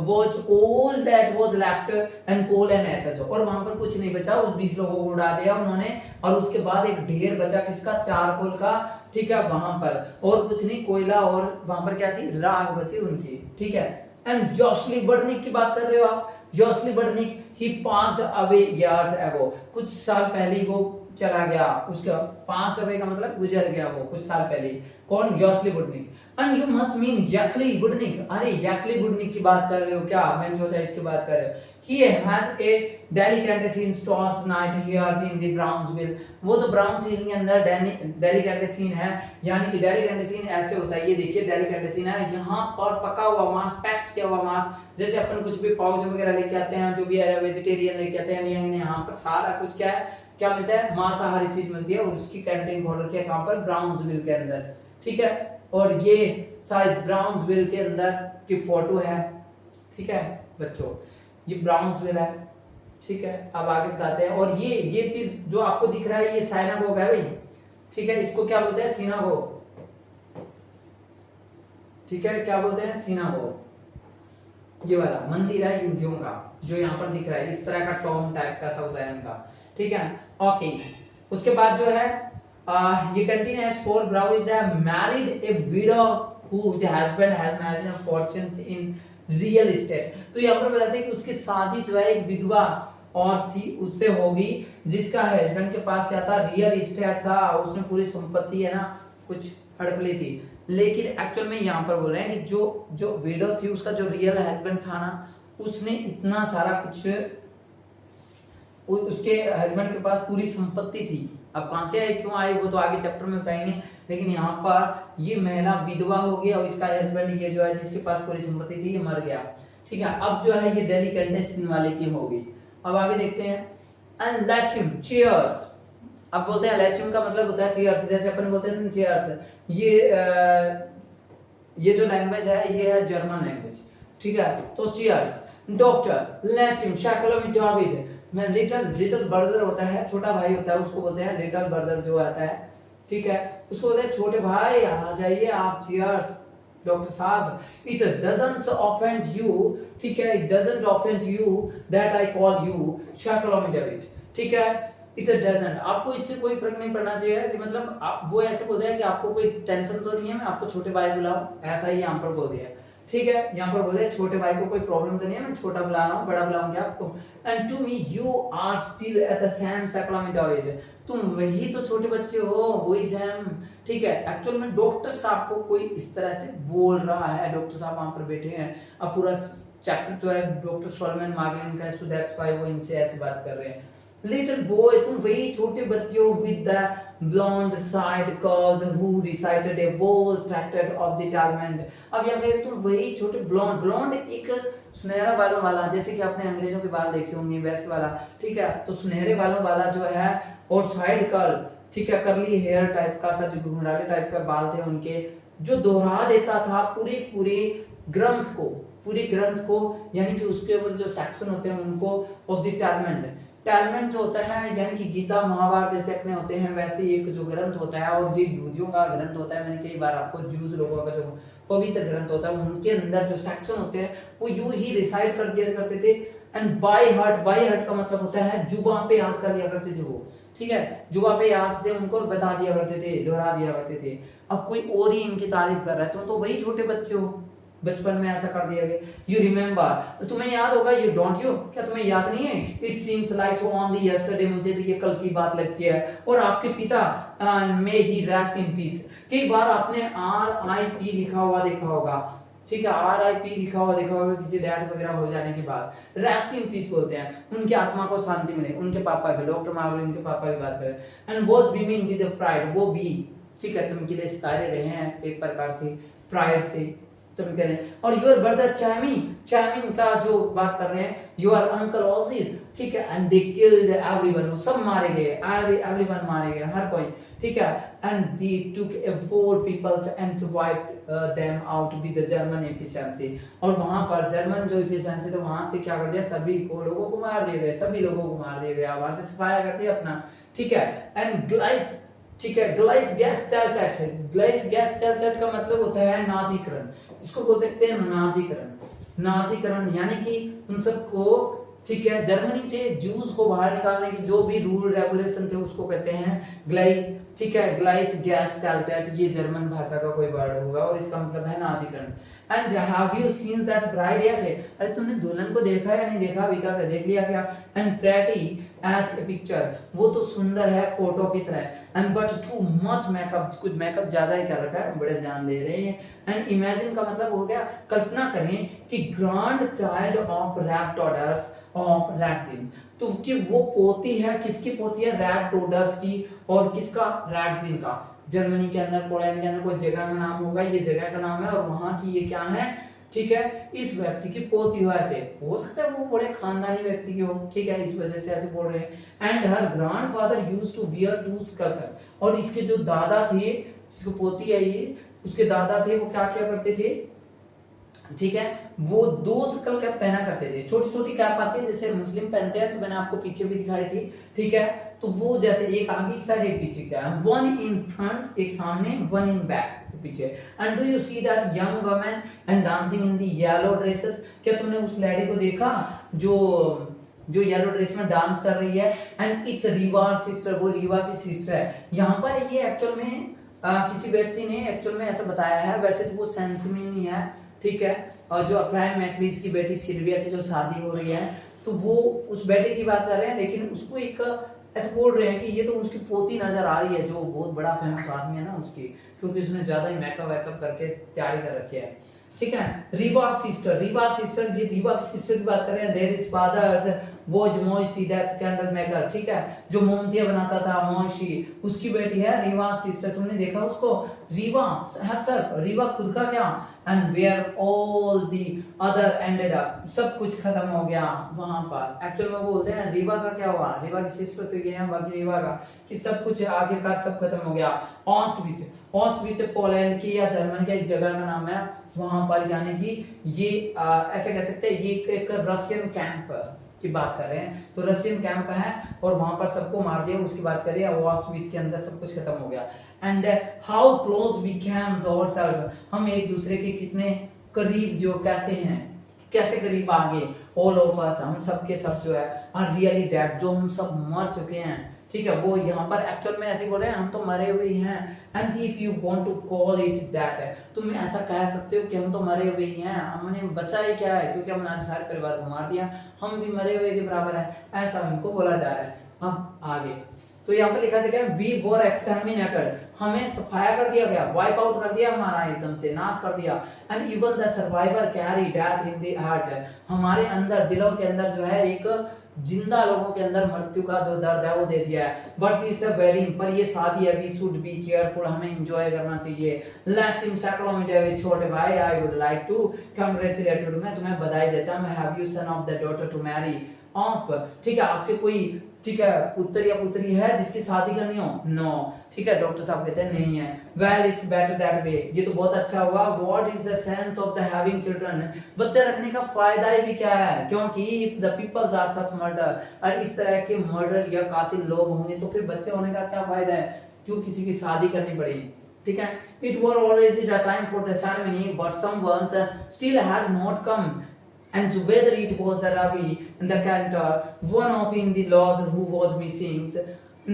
[SPEAKER 1] was all that was left and coal and ashes, और वहां पर कुछ नहीं बचा, उस 20 लोगों को उड़ा दिया उन्होंने, और उसके बाद एक ढेर बचा किसका, चारकोल का, ठीक है, वहां पर और कुछ नहीं, कोयला, और वहां पर क्या थी, राख बची उनकी, ठीक है। एंड योशली बर्निक की बात कर रहे हो आप, योशली बर्निक ही पास्ड अवे इयर्स अगो, कुछ साल पहले वो चला गया, उसका 5 रुपए का मतलब गुजर गया वो कुछ साल पहले, कौन, योशली बुडनिक। एंड यू मस्ट मीन याकली बुडनिक, अरे याकली बुडनिक की बात कर रहे हो क्या, मैंने सोचा इसकी बात कर रहे हो। He has a delicatessen stores night here in the Brownsville, वो तो ब्राउन्सविल के अंदर डेलिकेटेसन है, यानी कि डेलिकेटेसन ऐसे होता है, ये देखिए डेलिकेटेसन है, यहाँ पर पका हुआ मांस, पैक किया हुआ मांस, जैसे अपन कुछ भी पाउच वगैरह लेके आते हैं, जो भी वेजिटेरियन लेके आते हैं, यहाँ पर सारा कुछ क्या है, क्या मिलता है, मांसाहारी चीज मिलती है, और उसकी कैंटीन खोल रखी है कहां पर, ब्राउन्सविल के अंदर, ठीक है। और ये शायद ब्राउन्सविल के अंदर की फोटो है, ठीक है बच्चों, ये ब्राउन्सविल है, ठीक है। अब आगे बताते हैं, और ये चीज जो आपको दिख रहा है ये साइनागोग है भाई, ठीक है, इसको क्या बोलते हैं, सिनागोग, ठीक है, क्या बोलते हैं, सिनागोग, ये वाला मंदिर है यहूदियों का जो यहाँ पर दिख रहा है, इस तरह का टॉम टाइप का सा होता है इनका, ठीक है। ओके, उसके बाद जो है ये continuous for brow is married A window whose husband has married a fortunes in real estate। तो यहाँ पर बताते हैं कि उसकी शादी जो है एक विधवा और थी उससे होगी जिसका हस्बैंड के पास क्या था, रियल एस्टेट था, उसने पूरी संपत्ति है ना कुछ हड़प ली थी। लेकिन एक्चुअल में यहाँ पर बोल रहे हैं कि जो विडो थी उसका जो रियल हस्बैंड था ना, उसने इतना सारा कुछ, उसके हस्बैंड के पास पूरी संपत्ति थी। अब कहां से आई क्यों आई वो तो आगे चैप्टर में बताएंगे, लेकिन यहाँ पर ये महिला विधवा हो गई और इसका हस्बैंड ये जो है जिसके पास पूरी संपत्ति थी ये मर गया, ठीक है। अब जो है ये डेलिकेटेसन वाले की होगी। अब आगे देखते हैं, एंड लेट हिम चीयर्स। अब बोलते हैं लेट हिम का मतलब होता है चीयर्स, जैसे अपन बोलते हैं चीयर्स। ये जो लैंग्वेज है ये है जर्मन लैंग्वेज, ठीक है। तो cheers doctor let him Shakhlomi David में लिटिल ब्रदर होता है, छोटा भाई होता है, उसको बोलते हैं लिटिल ब्रदर जो आता है, ठीक है, उसको बोलते हैं छोटे भाई आ जाइए आप, चीयर्स डॉक्टर साहब। इट डजंट ऑफेंड यू, ठीक है, it doesn't offend you that I call you Shakhlomi David, ठीक है। इट डजंट, आपको इससे कोई फर्क नहीं पड़ना चाहिए कि मतलब आप वो ऐसे बोलते हैं कि आपको कोई टेंशन तो नहीं है, मैं आपको छोटे भाई बुलाऊं, ऐसा ही यहाँ पर बोल दिया, ठीक है। यहाँ पर बोले छोटे भाई को कोई प्रॉब्लम तो नहीं है, मैं छोटा बुला रहा हूँ, बड़ा बुलाऊंगा आपको। And to me you are still at the same Shakhlomi David, तुम वही तो छोटे बच्चे हो, वही सेम, ठीक है। एक्चुअल में डॉक्टर साहब को कोई इस तरह से बोल रहा है, डॉक्टर साहब वहां पर बैठे हैं, अब पूरा चैप्टर जो है डॉक्टर सोलोमन मार्गलिन का है, सो दैट्स व्हाई वो इनसे ऐसी बात कर रहे हैं। लिटिल बॉय, तुम वही छोटे बच्चे हो with the blonde side curls who recited a whole tractate of the Talmud। अब यहाँ पे तुम वही छोटे ब्लॉन्ड एक सुनहरा बालों वाला, जैसे कि आपने अंग्रेजों के बाल देखे होंगे वैसे वाला, ठीक है। तो सुनहरे बालों वाला जो है और साइड कर्ल, ठीक है, करली हेयर टाइप का सा, जो घुंघराले टाइप का बाल थे उनके, जो दोहरा देता था पूरे ग्रंथ को, यानी कि उसके ऊपर जो सेक्शन होते हैं उनको ऑफ द टैलमेंट जो होता है, यानी कि गीता महाभारत जैसे अपने होते हैं वैसे एक जो ग्रंथ होता है, और जो यहूदियों का ग्रंथ होता है, मैंने कई बार आपको ज्यूज लोगों का जो पवित्र ग्रंथ होता है उनके अंदर जो सेक्शन होते हैं वो यूं ही रिसाइट कर दिया करते थे। एंड बाय हार्ट का मतलब होता है जुबान पे याद कर लिया करते थे वो, ठीक है, जुबान पे याद थे उनको बता दिया करते थे, दोहरा दिया करते थे। अब कोई और ही इनकी तारीफ कर रहा है तो वही छोटे बच्चे हो, बचपन में ऐसा कर दिया गया। यू रिमेम्बर, तुम्हें याद होगा, यू डोंट यू, क्या तुम्हें याद नहीं है, it seems like only yesterday, मुझे तो ये कल की बात लगती है। और आपके पिता मे ही रेस्ट इन पीस, कई बार आपने RIP लिखा हुआ देखा होगा, ठीक है, RIP लिखा हुआ देखा होगा किसी डेथ वगैरह हो जाने के बाद, रेस्ट इन पीस बोलते हैं, उनकी आत्मा को शांति मिले, उनके पापा के, डॉक्टर मार्गलिन के पापा की बात करें। And was beaming with pride, वो भी, ठीक है, चमकीले सितारे रहे हैं एक प्रकार से, प्राइड से चमके रहे। और योर ब्रदर चाइमिंग का जो बात कर रहे हैं, योर अंकल ऑजिज, ठीक है, एंड दे किल्ड एवरीवन, वो सब मारे गए, एवरीवन मारे गए, हर कोई, ठीक है। And they took a whole peoples and wiped them out with the German efficiency, और वहां पर जर्मन जो एफिशिएंसी तो वहां से क्या कर दिया, सभी को लोगों को मार दिए गए, सभी लोगों को मार दिया गया, वहां से सफाया कर दिया अपना, ठीक है। एंड ग्लाइस, ठीक है, ग्लाइस गैस चैल्टेट है, ग्लाइस गैस चैल्टेट का मतलब होता है नाजीकरण, इसको बोल सकते हैं नाजीकरण, यानी कि उन सबको, ठीक है, जर्मनी से जूस को बाहर निकालने की जो भी रूल रेगुलेशन थे उसको कहते हैं ग्लाइस, ठीक है, ग्लाइस गैस चैल्टेट, ये जर्मन भाषा का कोई वर्ड होगा और इसका मतलब है नाजीकरण। And have you seen that bride yet, अरे तुमने दुल्हन को देखा या नहीं देखा, अभी का देख लिया क्या। And pretty as a picture, वो तो सुंदर है फोटो की तरह। And but too much makeup, कुछ मेकअप ज्यादा ही कर रखा है, बड़े ध्यान दे रहे हैं। एंड इमेजिन का मतलब हो गया, कल्पना करें कि grandchild of rap daughters of रैटजिन, तो कि वो पोती है, किसकी पोती है, रैप डॉटर्स की, और किसका, रैटजिन का। जर्मनी के अंदर, पोलैंड के अंदर कोई जगह का नाम होगा, ये जगह का नाम है, और वहां की ये क्या है, ठीक है, इस व्यक्ति की पोती हो, ऐसे हो सकता है वो बड़े खानदानी व्यक्ति की हो, ठीक है, इस वजह से ऐसे बोल रहे हैं। And her grandfather used to wear two skirt, और इसके जो दादा थे, जिसको पोती है ये, उसके दादा थे, वो क्या क्या करते थे, ठीक है, वो 2 स्कल कैप पहना करते थे, छोटी छोटी कैप आती है जैसे मुस्लिम पहनते हैं, तो मैंने आपको पीछे भी दिखाई थी, ठीक है, तो वो जैसे एक आगे की साइड एक पीछे का, 1 इन फ्रंट एक सामने, 1 इन बैक, के पीछे। And do you see that young women and dancing in the yellow dresses, क्या तुमने उस लेडी को देखा जो येलो ड्रेस में डांस कर रही है? एंड इट्स रीवा सिस्टर, वो रीवा की सिस्टर है। यहाँ पर ये एक्चुअल में किसी व्यक्ति ने एक्चुअल में ऐसा बताया है, वैसे तो वो सेंसमिन ही है, ठीक है, और जो अब्राहम मैकलीज की बेटी सिल्विया की जो शादी हो रही है, तो वो उस बेटे की बात कर रहे हैं, लेकिन उसको एक ऐसे बोल रहे हैं कि ये तो उसकी पोती नजर आ रही है, जो बहुत बड़ा फेमस आदमी है ना उसकी, क्योंकि उसने ज्यादा ही मेकअप वेकअप करके तैयारी कर रखी है, ठीक है। रीवा सिस्टर, ये रीवा सिस्टर की बात कर रहे हैं। There is father was Moishe that's candle maker, ठीक है, जो मोमबत्तियां बनाता था, मोइशी, उसकी बेटी है रीवा सिस्टर। तुमने देखा उसको? रीवा हरसेल्फ, रीवा खुद का क्या, and where all the other ended up, सब कुछ खत्म हो गया वहां पर। एक्चुअल में वो बोलते हैं रीवा का क्या हुआ, रीवा की सिस्टर तो ये है, बाकी रीवा का कि सब कुछ आखिरकार सब खत्म हो गया। ऑस्टविच पोलैंड की या जर्मन की एक जगह का नाम है, वहां पर, यानी कि ये ऐसे कह सकते हैं ये एक रशियन कैंप की बात कर रहे हैं, तो रशियन कैंप है और वहां पर सबको मार दिया, उसकी बात करिए। ऑस्टविच के अंदर सब कुछ खत्म हो गया। And how close we came ourselves, हम एक दूसरे के कितने करीब जो कैसे हैं, कैसे करीब आ गए। ऑल ऑफ अस, हम सब के सब जो है, आर रियली डेड, जो हम सब मर चुके हैं, ठीक है। वो यहाँ पर एक्चुअल में ऐसे बोल रहे हैं हम तो मरे हुए ही हैं। And if you want to call it that, तुम ऐसा कह सकते हो कि हम तो मरे हुए ही हैं, हमने बचा ही क्या है, क्योंकि हमने सारे परिवार को मार दिया, हम भी मरे हुए के बराबर है, ऐसा उनको बोला जा रहा है। अब आगे तो यहाँ पर लिखा है वी वर एक्सटर्मिनेटेड, हमें सफाया कर दिया गया, वाइप आउट कर दिया, हमारा एकदम से नाश कर दिया। And even the survivor carry death in the heart, हमारे अंदर दिलों के अंदर जो है एक जिंदा लोगों के अंदर मृत्यु का जो दर्द है वो दे दिया है। बट इट्स अ वेडिंग, पर ये शादी है, वी शुड बी चीयरफुल, हमें एंजॉय करना चाहिए। लेट्स हिम सैक्रामेंट विद छोटे भाई, I would like to congratulate you, मैं तुम्हें बधाई देता हूं, have you son of the daughter to marry off, ठीक है, आपके कोई, ठीक है, पुत्र या पुत्री है जिसकी शादी करनी हो? नो, ठीक है, डॉक्टर साहब कहते हैं नहीं है। Well it's better that way, ये तो बहुत अच्छा हुआ। What is the sense of the having children, बच्चे रखने का फायदा ही भी क्या है, क्योंकि if the peoples are such murder, और इस तरह के मर्डर या कातिल लोग होंगे तो फिर बच्चे होने का क्या फायदा है, क्यों किसी की शादी करनी पड़ी, ठीक है। It were always is a time for the ceremony but some ones still had not come, and whether it was the rabbi and the cantor, one of in the laws who was missing,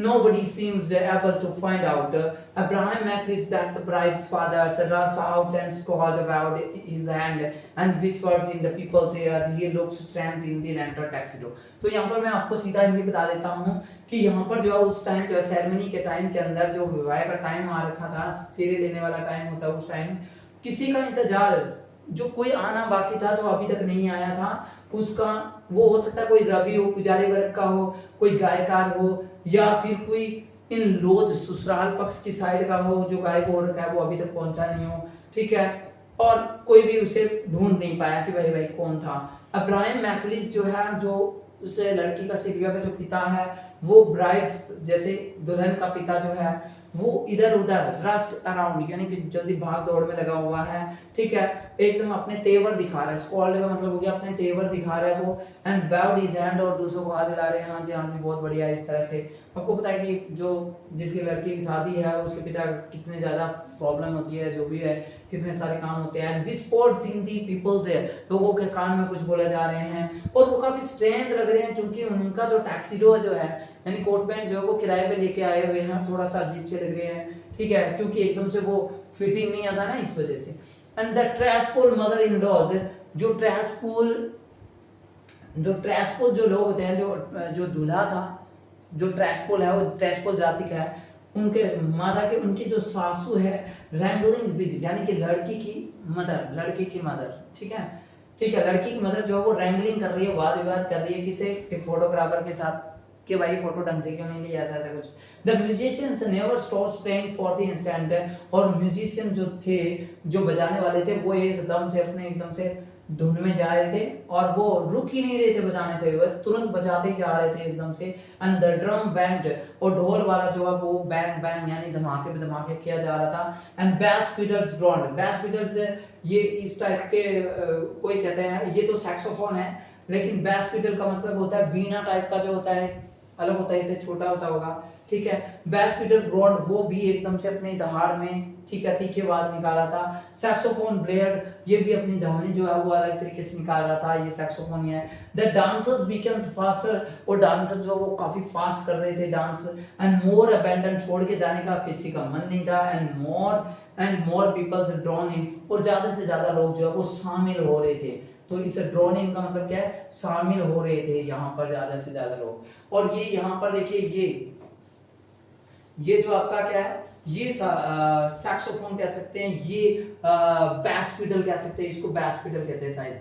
[SPEAKER 1] nobody seems able to find out. Abraham Mackliffe, that's the bride's father, rushed out and called about his hand and whispered in the people's ears, he looks strange in the enter tuxedo. तो यहाँ पर मैं आपको सीधा हिंदी बता देता हूँ कि यहाँ पर जो है उस टाइम जो है सेरेमनी के टाइम के अंदर जो विवाह का टाइम आ रखा था, फेरे लेने वाला टाइम होता है, उस टाइम किसी का इंतजार, जो कोई आना बाकी था तो अभी तक नहीं आया था, उसका वो हो सकता है कोई रवि हो, पुजारी वर्ग का हो, कोई गायकार हो, या फिर कोई इन लोज ससुराल पक्ष की साइड का हो जो गायक हो रखा है वो अभी तक पहुंचा नहीं हो, ठीक है, और कोई भी उसे ढूंढ नहीं पाया कि भाई भाई कौन था। अब्राहम मैकलिस जो है, जो उस लड़की का, सिल्विया का जो पिता है, वो ब्राइड जैसे दुल्हन का पिता जो है वो इधर उधर रस्ट अराउंड, यानी कि जल्दी भाग दौड़ में लगा हुआ है, ठीक है, एकदम अपने तेवर दिखा रहा है, स्कॉल्ड का मतलब हो गया अपने तेवर दिखा रहा है वो। एंड बाउड हिज हैंड, और दूसरों को हाथ हिला रहे हैं, हाँ जी हाँ जी बहुत बढ़िया, इस तरह से। आपको पता है कि जो जिसकी लड़की की शादी है उसके पिता कितने ज्यादा प्रॉब्लम होती है, जो भी है, कितने सारे काम होते हैं। विस्पर्स इन दी पीपल्स है, लोगों के कान में कुछ बोले जा रहे हैं, और वो काफी स्ट्रेंज लग रहे हैं क्योंकि उनका जो टैक्सीडो जो है, यानी कोट पैंट जो है वो किराए पे लेके आए हुए हैं, थोड़ा सा अजीब से लग रहे हैं, ठीक है, क्योंकि एकदम से वो फिटिंग नहीं आता ना, इस वजह से। And the trashful mother in laws, जो ट्रैशफुल जो लोग होते हैं, जो दूल्हा था, जो ट्रैशफुल है वो ट्रैशफुल जाति का है, उनके माता के, उनकी जो सासू है, रैंगलिंग विद, यानी कि लड़की की मदर, ठीक है, लड़की की मदर जो है वो रैंगलिंग कर रही है, वाद विवाद कर रही है किसे, एक फोटोग्राफर के साथ, कि भाई फोटो ढंग से क्यों नहीं ली, ऐसा कुछ। The musicians never stops playing for the instant, और म्यूजिशियन जो थे, जो बजाने वाले थे, वो एकदम से धुन में जा रहे थे, और वो रुक ही नहीं रहे थे बजाने से, वो तुरंत बजाते ही जा रहे थे एकदम से। एंड द ड्रम बैंड, और ढोल वाला जो है वो बैंग बैंग यानी धमाके पे धमाके किया जा रहा था। And Bais fiddles ड्रॉन्ड, Bais fiddles ये इस टाइप के कोई कहते हैं, ये तो सैक्सोफोन है, लेकिन बैस फिडल का मतलब होता है वीणा टाइप का जो होता है, अलग होता है, इससे छोटा होता होगा, ठीक है। बैस फिडल ग्राउंड, वो भी एकदम से अपने दहाड़ में, ठीक है, तीखी आवाज निकाल रहा था। सैक्सोफोन ब्लेड, ये भी अपनी ध्वनि जो है वो अलग तरीके से निकाल रहा था, ये सैक्सोफोन है। द डांसर्स बिकम्स फास्टर, और डांसर जो वो काफी फास्ट कर रहे थे डांस, एंड मोर अबैंडन, छोड़ के जाने का किसी का मन नहीं था, and more peoples drawn in, और ज्यादा से ज्यादा लोग जो है वो शामिल हो रहे थे। तो इस ड्रॉन इन का मतलब क्या है, शामिल हो रहे थे यहाँ पर ज्यादा से ज्यादा लोग। और ये यहाँ पर देखिए, ये जो आपका क्या है, ये सैक्सोफोन कह सकते हैं, ये बैस पिडल कह सकते हैं, इसको बैस पिडल कहते हैं शायद,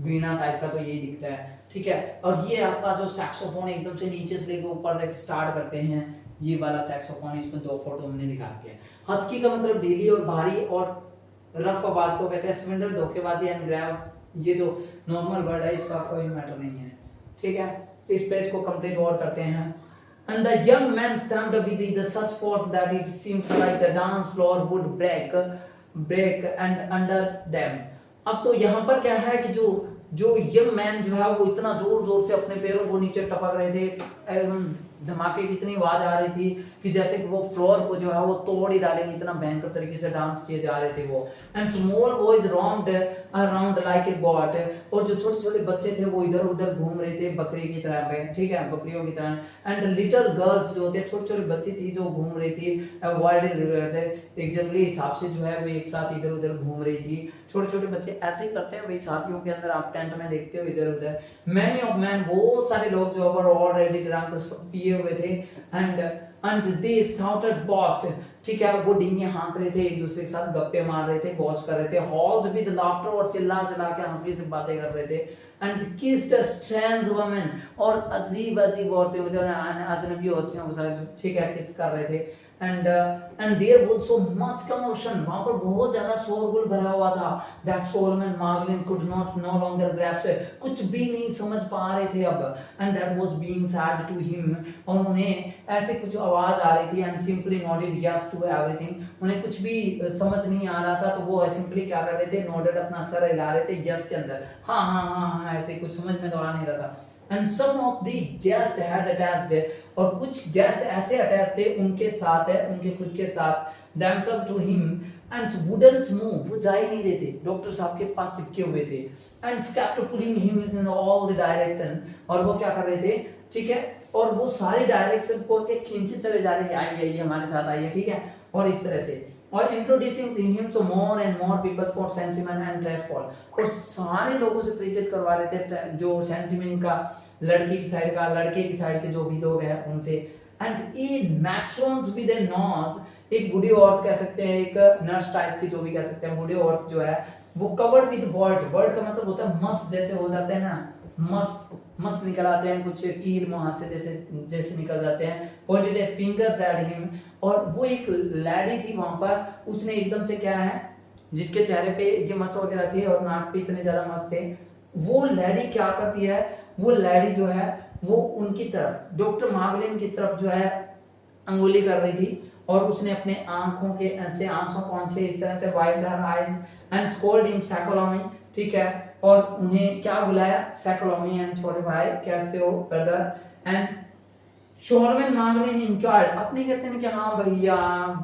[SPEAKER 1] वीणा टाइप का तो यही दिखता है, ठीक है। और ये आपका जो सैक्सोफोन एकदम से नीचे से लेकर ऊपर तक स्टार्ट करते हैं, ये वाला सैक्सोफोन, इसमें 2 फोटो हमने दिखा के। हस्की का मतलब ढीली और भारी और रफ आवाज को कहते हैं। स्विंडल धोखेबाजी एंड ग्रैब, ये जो नॉर्मल वर्ड है इसका कोई मैटर नहीं है, ठीक है। इस पेज को कंप्लीट और करते हैं। And the young man stamped with such force that it seems like the dance floor would break and under them. अब तो यहाँ पर क्या है कि जो यंग मैन जो है वो इतना जोर जोर से अपने पैरों को नीचे टपक रहे थे, एकदम धमाके की इतनी आवाज आ रही थी कि जैसे कि वो फ्लोर को जो है वो तोड़ ही डालेंगे, इतना भयंकर तरीके से डांस किए जा रहे थे वो। And small boys roamed around like a god, और जो छोटे छोटे बच्चे थे वो इधर उधर घूम रहे थे बकरी की तरह पे, ठीक है, बकरियों की तरह। एंड लिटिल गर्ल्स जो होते, छोटी छोटी बच्ची थी जो घूम रही थी एक जंगली हिसाब से जो है वो एक साथ इधर उधर घूम रही थी। छोटे छोटे बच्चे ऐसे ही करते हैं भाई शादियों के अंदर, आप टेंट में देखते हो इधर उधर। मैनी ऑफ मैन, बहुत सारे लोग जो है ऑलरेडी ड्रंक पिए हुए थे। एंड दे शाउटेड बॉस्ट, ठीक है, वो डींगे हाँक रहे थे, एक दूसरे के साथ गप्पे मार रहे थे, बॉस्ट कर रहे थे। हॉल्ड विद लाफ्टर, और चिल्ला चिल्ला के हंसी से बातें कर रहे थे। एंड किस्ड स्ट्रेंज वुमेन, और अजीब अजीब औरतें जो अजनबी औरतों के साथ, ठीक है, किस कर रहे थे। And there was so much commotion, वहां पर बहुत ज्यादा शोरगुल भरा हुआ था। That Solomon Margolin could not no longer grasp, कुछ भी नहीं समझ पा रहे थे अब। And that was being said to him, और उन्हें ऐसे कुछ आवाज आ रही थी। And simply nodded yes to everything, उन्हें कुछ भी समझ नहीं आ रहा था तो वो सिंपली क्या कर रहे थे, नोडेड, अपना सर हिला रहे थे यस के अंदर, हाँ हाँ हाँ हाँ, ऐसे कुछ समझ में तो आ नहीं रहा था। And some of the guests had attached, और कुछ गेस्ट ऐसे अटैच थे उनके साथ है, उनके खुद के साथ, themselves to him and wouldn't move, वो जा ही नहीं रहे थे, डॉक्टर साहब के पास चिपके हुए थे। and kept pulling him in all the direction, और वो क्या कर रहे थे, ठीक है, और वो सारी डायरेक्शन को के खींचे चले जा रहे थे, आइए आइए हमारे साथ आइए, ठीक है, और इस तरह से। और introducing him to more and more people for सेंसिमन एंड ट्रेसपॉल, और सारे लोगों से परिचित करवा रहे थे, जो सेंसिमन का लड़की की साइड का, लड़के की साइड के जो भी लोग हैं उनसे। एंड इन मैट्रोन्स विद ए नॉज, एक बूढ़ी औरत कह सकते हैं, एक नर्स टाइप की जो भी कह सकते हैं, बूढ़ी औरत जो है वो कवर्ड विद वर्ड, वर्ड का मतलब होता है मस, जैसे हो जाते हैं ना, मस निकल आते हैं, कुछ कील मुंह से जैसे निकल जाते हैं। Pointed A fingers at him, और वो एक लैडी थी वहां पर, उसने एकदम से क्या है, जिसके चेहरे पे ये मस वगैरह थी और नाक पे इतने ज्यादा मस थे, वो लैडी क्या करती है, वो लैडी जो है वो उनकी तरफ, डॉक्टर मार्गलिन की तरफ जो है अंगुली कर रही थी, और उसने अपने आंखों के से आंसू पहुंचे इस तरह से, wiped her eyes and called him सैकोलोमी, ठीक है, और उन्हें क्या बुलाया, सैकोलोमी, एंड छोटे भाई कैसे हो ब्रदर। एंड शोलमन मार्गलिन इंक्वायर्ड, अपने कहते हैं कि हाँ भैया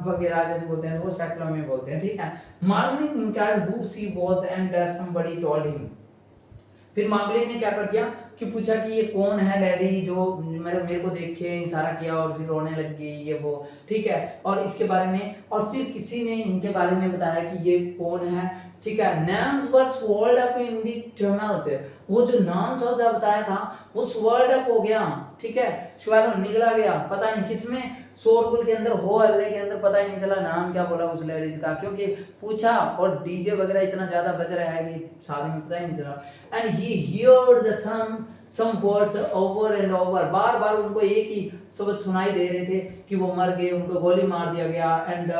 [SPEAKER 1] वगैरह जैसे बोलते हैं, वो सैकोलोमी बोलते हैं, ठीक है। Margolin inquired who she was and somebody told him, फिर मार्गलिन ने क्या कर दिया कि पूछा कि ये कौन है लेडी जो मेरे को देख के इशारा किया और फिर रोने लग गई, ये वो, ठीक है, और इसके बारे में, और फिर किसी ने इनके बारे में बताया कि ये कौन है, ठीक है। names were swallowed up in the tumult, वो जो नाम था जो बताया था वो swallowed up हो गया, ठीक है, swallow निकला गया, पता नहीं किसमें, शोरगुल के अंदर, हो हल्ले के अंदर, पता ही नहीं चला नाम क्या बोला उस लेडीज का, क्योंकि पूछा और डीजे वगैरह इतना ज्यादा बज रहा है कि शादी में पता ही नहीं चला। And he heard the some words over and over, बार बार उनको एक ही शब्द सुनाई दे रहे थे कि वो मर गए, उनको गोली मार दिया गया, एंड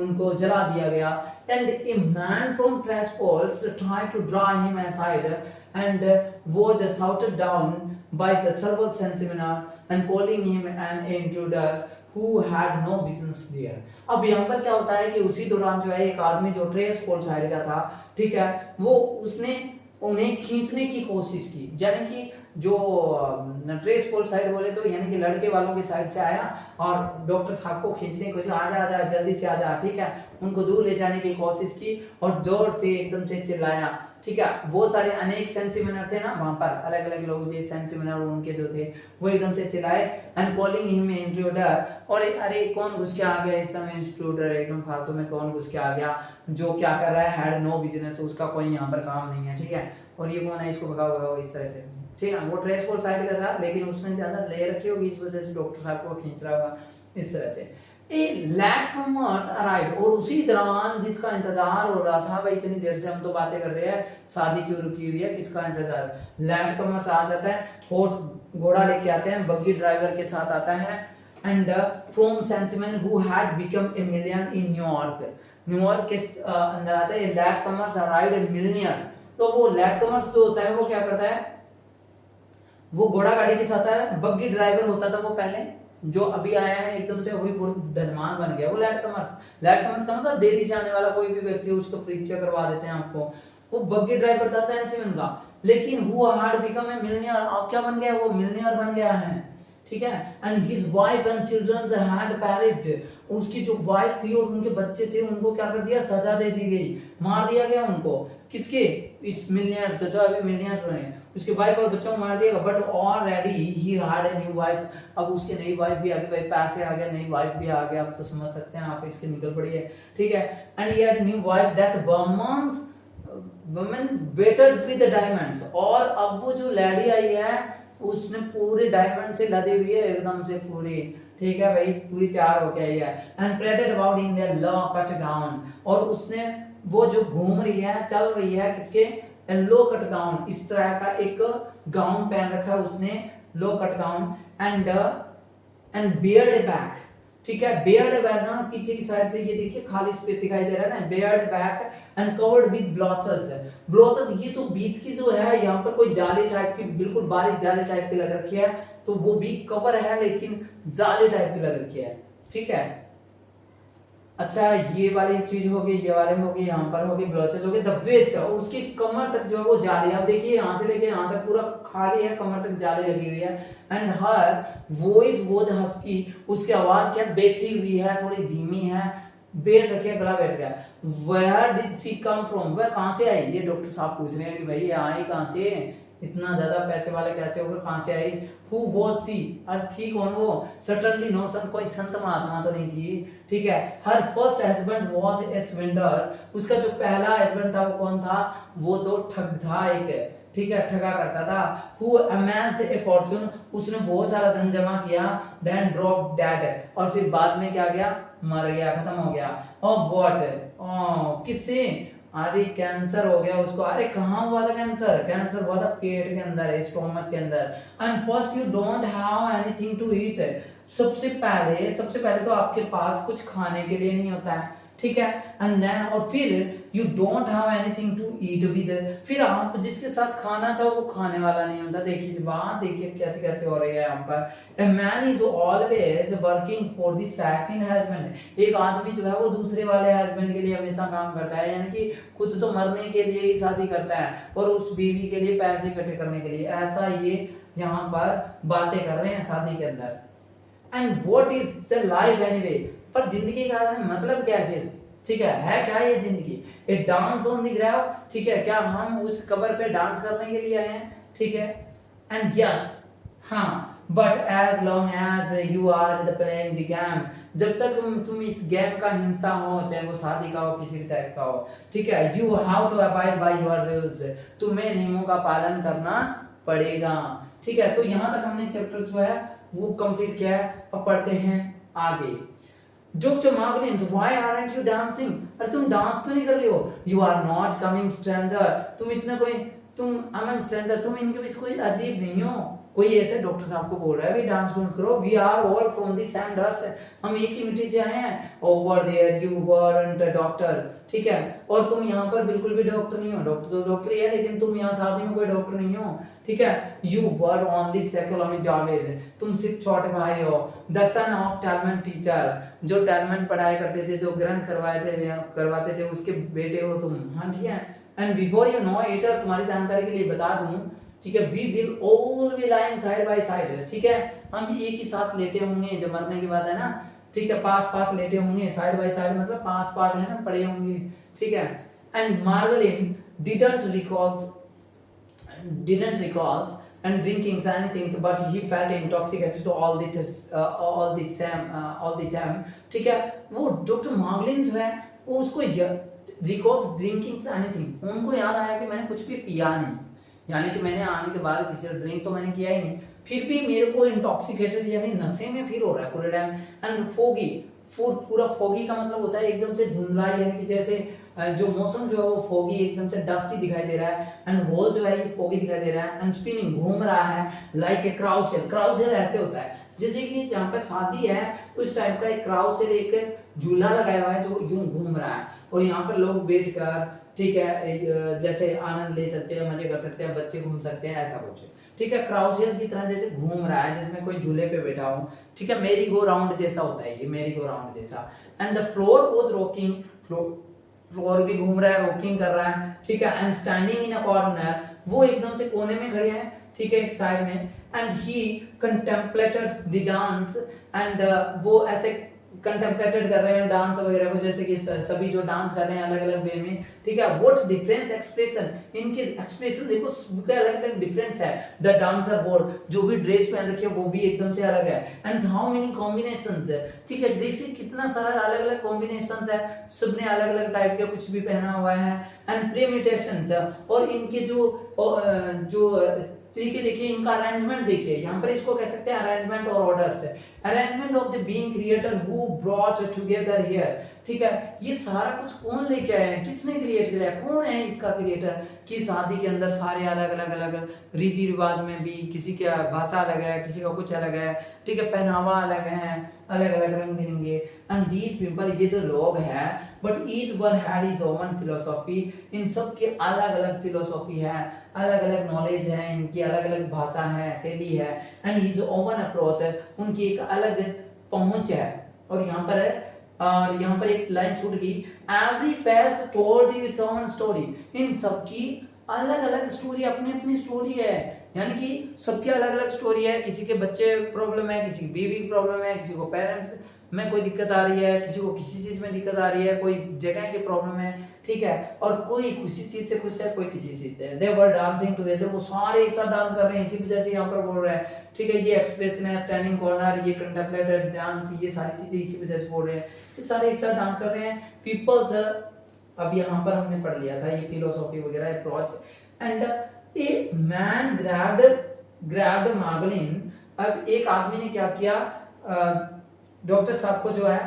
[SPEAKER 1] उनको जला दिया गया। एंड ए मैन फ्रॉम ट्रेसपोल्स tried to draw him aside and was shouted down by the several seminar and calling him an intruder who had no business there। अब यहाँ पर क्या होता है कि उसी दौरान जो है एक आदमी जो ट्रेसपोल साइड का था, ठीक है, वो उसने उन्हें खींचने की कोशिश की, यानी कि जो ट्रेस पोल साइड बोले तो यानी कि लड़के वालों की साइड से आया और डॉक्टर साहब को खींचने की कोशिश, आजा आजा जल्दी से आजा, ठीक है, उनको दूर ले जाने की कोशिश की और जोर से एकदम से चिल्लाया, ठीक है। बहुत सारे अनेक सेंसिमिनर थे ना वहां पर, अलग अलग लोग जो सेंसिमिनर उनके जो थे वो एकदम से चिल्लाए एंड कॉलिंग हिम इंट्रूडर, और अरे कौन घुस के आ गया इस समय इंट्रूडर, एकदम फालतू में कौन घुस के आ गया, जो क्या कर रहा है, हैड नो बिजनेस, उसका कोई यहाँ पर काम नहीं है, ठीक है, और ये कौन है, इसको भगाओ भगाओ, इस तरह से, ठीक है। वो ट्रेस पोल साइड का था लेकिन उसने ज्यादा ले रखी होगी, इस वजह से डॉक्टर साहब को खींच रहा होगा इस तरह से। ए लैटकमर्स अराइव्ड, और उसी दौरान जिसका इंतजार हो रहा था, भाई इतनी देर से हम तो बातें कर रहे हैं, शादी क्यों रुकी हुई है, किसका इंतजार, लैटकमर्स आ जाता है, हॉर्स घोड़ा लेके आते हैं, बग्गी ड्राइवर के साथ आता है, and from Sencimin who had become a million in New York, New York के अंदर आता है लैटकमर्स अराइव्ड ए मिलियन। तो वो लैटकमर्स जो होता है वो क्या करता है, वो घोड़ा गाड़ी के साथ है, बग्गी ड्राइवर होता था वो पहले, जो अभी आया है एकदम से वही धनवान बन गया वो लैटकमर्स। लैटकमर्स का मतलब देरी से आने वाला कोई भी व्यक्ति, उसको परिचय करवा देते हैं आपको। वो बग्गी ड्राइवर था सेंसिमन का, लेकिन who had become A millionaire, अब क्या बन गया, वो मिलियनेयर बन गया है, ठीक है। And his wife and children had perished, उसकी जो वाइफ थी और उनके बच्चे थे उनको क्या कर दिया, सजा दे दी गई, मार दिया गया उनको, किसके, इस मिलियनेयर को जो अभी मिलियनेयर बने, उसके वाइफ और बच्चों को मार दिया। But already he had a new wife, अब उसके नई वाइफ भी आ गई, भाई पैसे आ गए, नई वाइफ भी आ गया, आप तो समझ सकते हैं आप, इसके निकल पड़ी है, ठीक है। And he had new wife that woman weighted with diamonds, और अब वो जो लेडी आई है उसने पूरे डायमंड से लदी हुई है एकदम से पूरी, ठीक है भाई, पूरी तैयार होके आई है। And prated about in their low cut gown, और उसने वो जो घूम रही है, चल रही है किसके, लो कट गाउन, इस तरह का एक गाउन पहन रखा है उसने, low cut gown, and beard back, ठीक है, बियर्ड बैक ना, पीछे की साइड से ये देखिए खाली स्पेस दिखाई दे रहा है ना, beard back and covered with blotches, blotches ये जो बीच की जो है यहाँ पर कोई जाली टाइप की, बिल्कुल बारीक जाली टाइप की लग रखी है, तो वो भी कवर है लेकिन जाली टाइप की लग रखी है, ठीक है। अच्छा ये वाली चीज होगी, ये वाले होगी, यहाँ पर होगी ब्लॉचेस होगी, द वेस्ट, और उसकी कमर तक जो है वो जाली, आप देखिए यहाँ से लेके यहाँ तक पूरा खाली है, कमर तक जाली लगी हुई है। And her voice was husky, उसकी आवाज क्या, बैठी हुई है, थोड़ी धीमी है, बैठ रखी है, गला बैठ गया। Where did she come from, वह कहाँ से आई, ये डॉक्टर साहब पूछ रहे हैं कि भाई ये आई कहाँ से, इतना ज्यादा पैसे वाले कैसे हो गए, कहां से आई। हु वाज सी, और थी कौन वो, सर्टेनली नो सन, कोई संत महात्मा तो नहीं थी, ठीक है। Her first husband was a swindler, उसका जो पहला हस्बैंड था वो कौन था, वो तो ठग था एक, ठीक है, ठगा करता था। हु अमेस्ड ए फॉर्च्यून, उसने बहुत सारा धन जमा किया, देन ड्रॉप डेड, और फिर बाद में क्या गया, मर गया, खत्म हो गया। और व्हाट, किससे, अरे कैंसर हो गया उसको, अरे कहाँ हुआ था कैंसर, कैंसर हुआ था पेट के अंदर, स्टोमक के अंदर। And first you don't have anything to eat, सबसे पहले तो आपके पास कुछ खाने के लिए नहीं होता है, ठीक है। एंड देन, और फिर you don't have anything to eat with, फिर आप जिसके साथ खाना चाहो वो खाने वाला नहीं होता। देखिए बात देखिए कैसे कैसे हो रही है यहाँ पर। A man is always working for the second husband, एक आदमी जो है वो दूसरे वाले हस्बैंड के लिए हमेशा काम करता है, यानी कि खुद तो मरने के लिए ही शादी करता है और उस बीवी के लिए पैसे इकट्ठे करने के लिए, ऐसा ये यहाँ पर बातें कर रहे हैं शादी के अंदर। And what is the life anyway, पर जिंदगी का मतलब क्या है फिर, ठीक है क्या ये जिंदगी, ए डांस ऑन द ग्रेव, ठीक है, क्या हम उस कब्र पे डांस करने के लिए आए हैं, ठीक है। एंड यस, हाँ, but as long as you are playing the game, जब तक तुम इस गेम का हिस्सा हो, चाहे वो शादी का हो किसी भी टाइप का हो, ठीक है, you have to abide by your rules, तुम्हें नियमों का पालन करना पड़ेगा, ठीक है। तो यहाँ तक हमने चैप्टर जो है वो कंप्लीट किया है। अब पढ़ते हैं आगे। Dr. Margolins, why aren't you dancing? अरे तुम डांस क्यों नहीं कर रही हो? You are not coming stranger, तुम among stranger, तुम इनके बीच कोई अजीब नहीं हो। कोई ऐसे डॉक्टर साहब को बोल रहा है भी डांस करो, we are all from the same dust, हम एक ही मिट्टी से आए हैं। Over there you warrant a doctor, ठीक है, और तुम यहाँ पर बिल्कुल भी डॉक्टर नहीं हो, डॉक्टर तो डॉक्टर ही है लेकिन तुम यहाँ शादी में कोई डॉक्टर नहीं हो, ठीक है। यू वर ओनली सेकुलर डॉलेज, तुम सिर्फ छोटे भाई हो। द सन ऑफ टैलमेंट टीचर, जो टैलमेंट पढ़ाई करते थे, जो ग्रंथ करवाते थे उसके बेटे हो तुम, हाँ ठीक है। And before you know it, और तुम्हारी जानकारी के लिए बता दूं, ठीक है, we will all be lying side by side, ठीक है, हम एक ही साथ लेटे होंगे जब मरने के बाद, है ना, ठीक है, पास पास लेटे होंगे, साइड बाय साइड मतलब पास पास है ना, पड़े होंगे, ठीक है। And Margolin didn't recall and drinking anything, but he felt intoxicated to all the same, ठीक है। वो डॉक्टर मार्गलिन जो है वो उसको रिकॉल्स ड्रिंकिंग एनीथिंग, उनको याद आया कि मैंने कुछ भी पिया नहीं, यानी कि मैंने आने के बाद किसी ड्रिंक तो मैंने किया ही नहीं, फिर भी मेरे को इंटॉक्सिकेटेड यानी नशे में फील हो रहा है पूरे टाइम। एंड फोगी, पूरा फोगी का मतलब होता है एकदम से धुंधला, यानी कि जैसे जो मौसम जो है वो फोगी एकदम से डस्टी दिखाई दे रहा है, एंड होल जो है ये फोगी दिखाई दे रहा है, एंड स्पिनिंग घूम रहा है लाइक ए क्राउसेल। क्राउसेल ऐसे होता है जैसे कि जहाँ पे शादी है उस टाइप का एक क्राउसेल, एक झूला लगाया हुआ है जो यूं घूम रहा है, और यहाँ पर लोग बैठकर, ठीक है, जैसे आनंद ले सकते हैं, मजे कर सकते हैं, बच्चे घूम सकते हैं, ऐसा कुछ, ठीक है, क्राउसेल की तरह जैसे घूम रहा है, जिसमें कोई झूले पे बैठा हो, ठीक है, मेरी गो राउंड जैसा होता है ये, मेरी गो राउंड जैसा। And the floor was rocking, floor भी घूम रहा है, रॉकिंग कर रहा है, ठीक है। And standing in a corner, वो एकदम से कोने में खड़े हैं, ठीक है, एक साइड में। And he contemplated the dance, and वो ऐसे कंटेम्पलेटेड कर रहे हैं डांस वगैरह को, जैसे कि सभी जो डांस कर रहे हैं अलग अलग वे में, ठीक है। व्हाट डिफरेंस एक्सप्रेशन, इनके एक्सप्रेशन देखो सबके अलग अलग डिफरेंस है। द डांसर बोर्ड, जो भी ड्रेस पहन रखी है वो भी एकदम से अलग है। एंड हाउ मेनी कॉम्बिनेशंस है, ठीक है, देखिए कितना सारा अलग अलग कॉम्बिनेशंस है, सबने अलग अलग टाइप का कुछ भी पहना हुआ है। एंड प्रीमिटेशंस, और इनके जो तरीके देखिए, इनका अरेंजमेंट देखिए, यहाँ पर इसको कह सकते हैं अरेंजमेंट और ऑर्डर से। Arrangement of the being creator who brought together here, ठीक है, ये सारा कुछ कौन लेके आया है, किसने क्रिएट किया है, कौन है इसका क्रिएटर, कि शादी के अंदर सारे अलग अलग रीति रिवाज में भी किसी का भाषा अलग है, किसी का कुछ अलग है, ठीक है, पहनावा अलग है, अलग अलग रंग बिरंगे। एंड दीज पीपल, ये जो लोग हैं, but each one had his own philosophy, इन सब के अलग अलग फिलोसॉफी है, अलग अलग नॉलेज है, इनकी अलग अलग भाषा है, शैली है। एंड हिज ओन अप्रोच है, उनकी एक अलग पहुंच है। और यहाँ पर एक लाइन छूट गई, every face told its own story, इन सबकी अलग अलग स्टोरी, अपनी अपनी स्टोरी है, यानी कि सबकी अलग अलग स्टोरी है। किसी के बच्चे प्रॉब्लम है, किसी की बीवी की प्रॉब्लम है, किसी को पेरेंट्स में कोई दिक्कत आ रही है, किसी को किसी चीज में दिक्कत आ रही है, कोई जगह की प्रॉब्लम है, ठीक है, और कोई किसी चीज से खुश है, कोई किसी चीज से। दे वर डांसिंग टुगेदर, वो सारे एक साथ डांस कर रहे हैं, इसी वजह से यहाँ पर बोल रहे हैं, ठीक है, ये एक्सप्रेशन है, स्टैंडिंग कॉर्नर, ये कंटेम्पलेटेड डांस, ये सारी चीजें इसी वजह से बोल रहे हैं कि सारे एक साथ डांस कर रहे हैं। पीपल्स, अब यहाँ पर हमने पढ़ लिया था ये फिलोसॉफी वगैरह approach. And a man grabbed Margolin, अब एक आदमी ने क्या किया, डॉक्टर साहब को जो है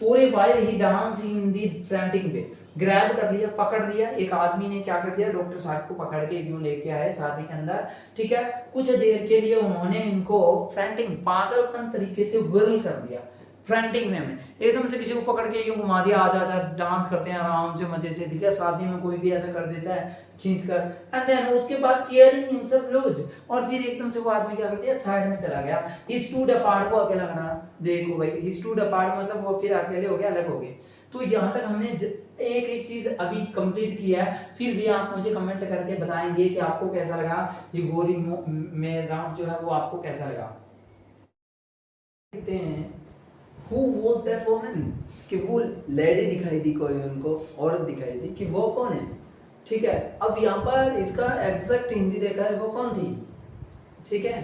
[SPEAKER 1] पूरे while he dance in the fronting way, grab कर लिया, पकड़ लिया, एक आदमी ने क्या कर दिया, डॉक्टर साहब को पकड़ के यूं लेके आए शादी के अंदर, ठीक है, कुछ देर के लिए उन्होंने इनको फ्रंटिंग, पागलपन तरीके से विल कर दिया, फ्रंटिंग में एकदम से किसी को पकड़ के यूं घुमा दिया, आजा आजा डांस करते हैं आराम से मजे से, ठीक है, शादी में कोई भी ऐसा कर देता है खींच कर। एंड देन उसके बाद टीयरिंग हिमसेल्फ लूज, और फिर एकदम से वो आदमी क्या कर दिया, साइड में चला गया। ही स्टूड अपार्ट, वो अकेला खड़ा, देखो भाई, ही स्टूड अपार्ट मतलब वो फिर अकेले हो गए, अलग हो गए। तो यहाँ तक हमने एक एक चीज अभी कंप्लीट किया है, फिर भी आप मुझे कमेंट करके बताएंगे कि आपको कैसा लगा ये गोरी में राउंड जो है वो आपको कैसा लगा। देखते हैं Who was that woman? कि वो लेडी दिखाई दी, कोई उनको औरत दिखाई दी, कि वो कौन है, ठीक है। अब यहाँ पर इसका एग्जैक्ट हिंदी देखा है, वो कौन थी, ठीक है।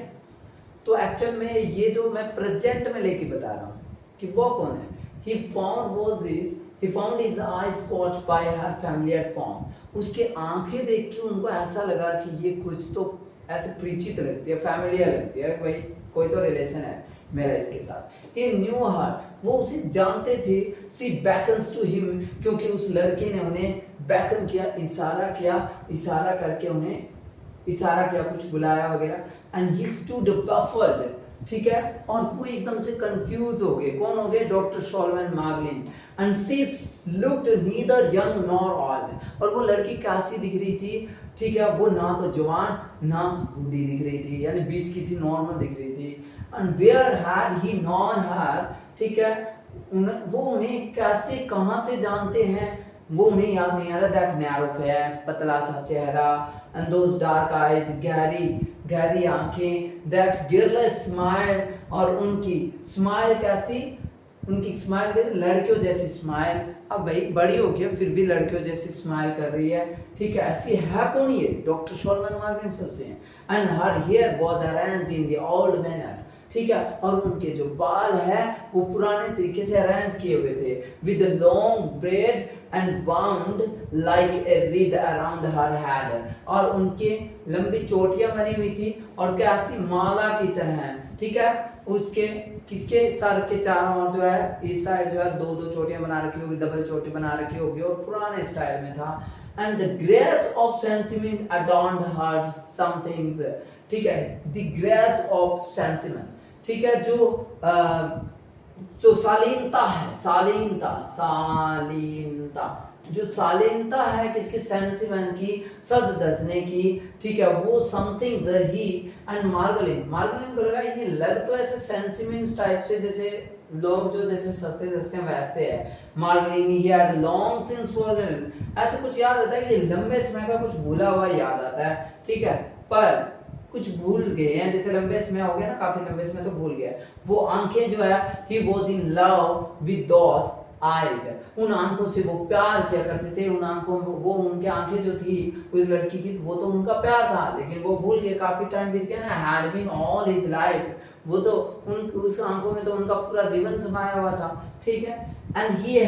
[SPEAKER 1] तो एक्चुअल में ये जो मैं प्रेजेंट में लेके बता रहा हूँ कि वो कौन है। He found his eyes caught by her familiar form. उसके आंखें देख के उनको ऐसा लगा कि ये कुछ तो ऐसे परिचित लगती है, फैमिलियर लगती है, भाई कोई तो रिलेशन है मेरा इसके साथ। He knew her, वो उसे जानते थे। She beckons to him, क्योंकि उस लड़के ने उन्हें beckon किया, इशारा करके उन्हें इशारा किया, कुछ बुलाया वगैरह। And he stood baffled, ठीक है, और वो एकदम से कंफ्यूज हो गए। कौन हो गए, doctor Solomon Margolin. And she looked neither young nor old, और वो लड़की कैसी दिख रही थी, ठीक है, वो ना तो जवान ना बूढ़ी दिख रही थी, यानी बीच किसी नॉर्मल दिख रही थी। And where had he known her, ठीक है, वो उन्हें कैसे कहाँ से जानते हैं, वो उन्हें याद नहीं आ रहा। दैट नैरो फेस, पतला सा चेहरा, एंड दोस डार्क आईज, गहरी गहरी आंखें, दैट गियरलेस स्माइल, और उनकी स्माइल कैसी, उनकी स्माइल कैसी, लड़कियों जैसी स्माइल। अब भाई बड़ी हो गई फिर भी लड़कियों जैसी स्माइल कर रही है, ठीक है। ऐसी है कौन ये? डॉक्टर सोलोमन मॉर्गेनसन से। And her hair was arranged in the old manner, ठीक है। और उनके जो बाल है वो पुराने तरीके से अरेंज किए हुए थे, with long braid and bound like a wreath around her head, और उनके लंबी चोटियां बनी हुई थी और कैसी माला की तरह, ठीक है। उसके किसके सर के चारों ओर जो है इस साइड जो है दो दो चोटियां बना रखी होगी, डबल चोटी बना रखी होगी, और पुराने स्टाइल में था। And the grace of Sencimin adorned her something, ठीक है। द ग्रेस ऑफ सेंसिमन, ठीक है, जो शालीनता है, शालीनता जो शालीनता है किसकी? सेंसिमन की, सज धजने की, ठीक है। वो समथिंग ही एंड मार्गलिन को लगा ये लग तो ऐसे सेंसिमन टाइप से जैसे लोग जो जैसे सस्ते सस्ते वैसे है। Margolin he had long since forgotten, ऐसे कुछ याद आता है कि लंबे समय का कुछ भूला हुआ याद आता है, ठीक है। पर कुछ भूल गए हैं, जैसे लंबे समय हो गया ना, काफी लंबे समय तो भूल गया। वो आंखें जो है he was in love with those eyes, उन आंखों से वो प्यार किया करते थे। उन आंखों वो उनके आंखें जो थी उस लड़की की, वो तो उनका प्यार था, लेकिन वो भूल गए, काफी टाइम बीत गया ना। Had been all his life, वो तो उस आंखों में तो उनका पूरा जीवन समाया हुआ था, ठीक है। And he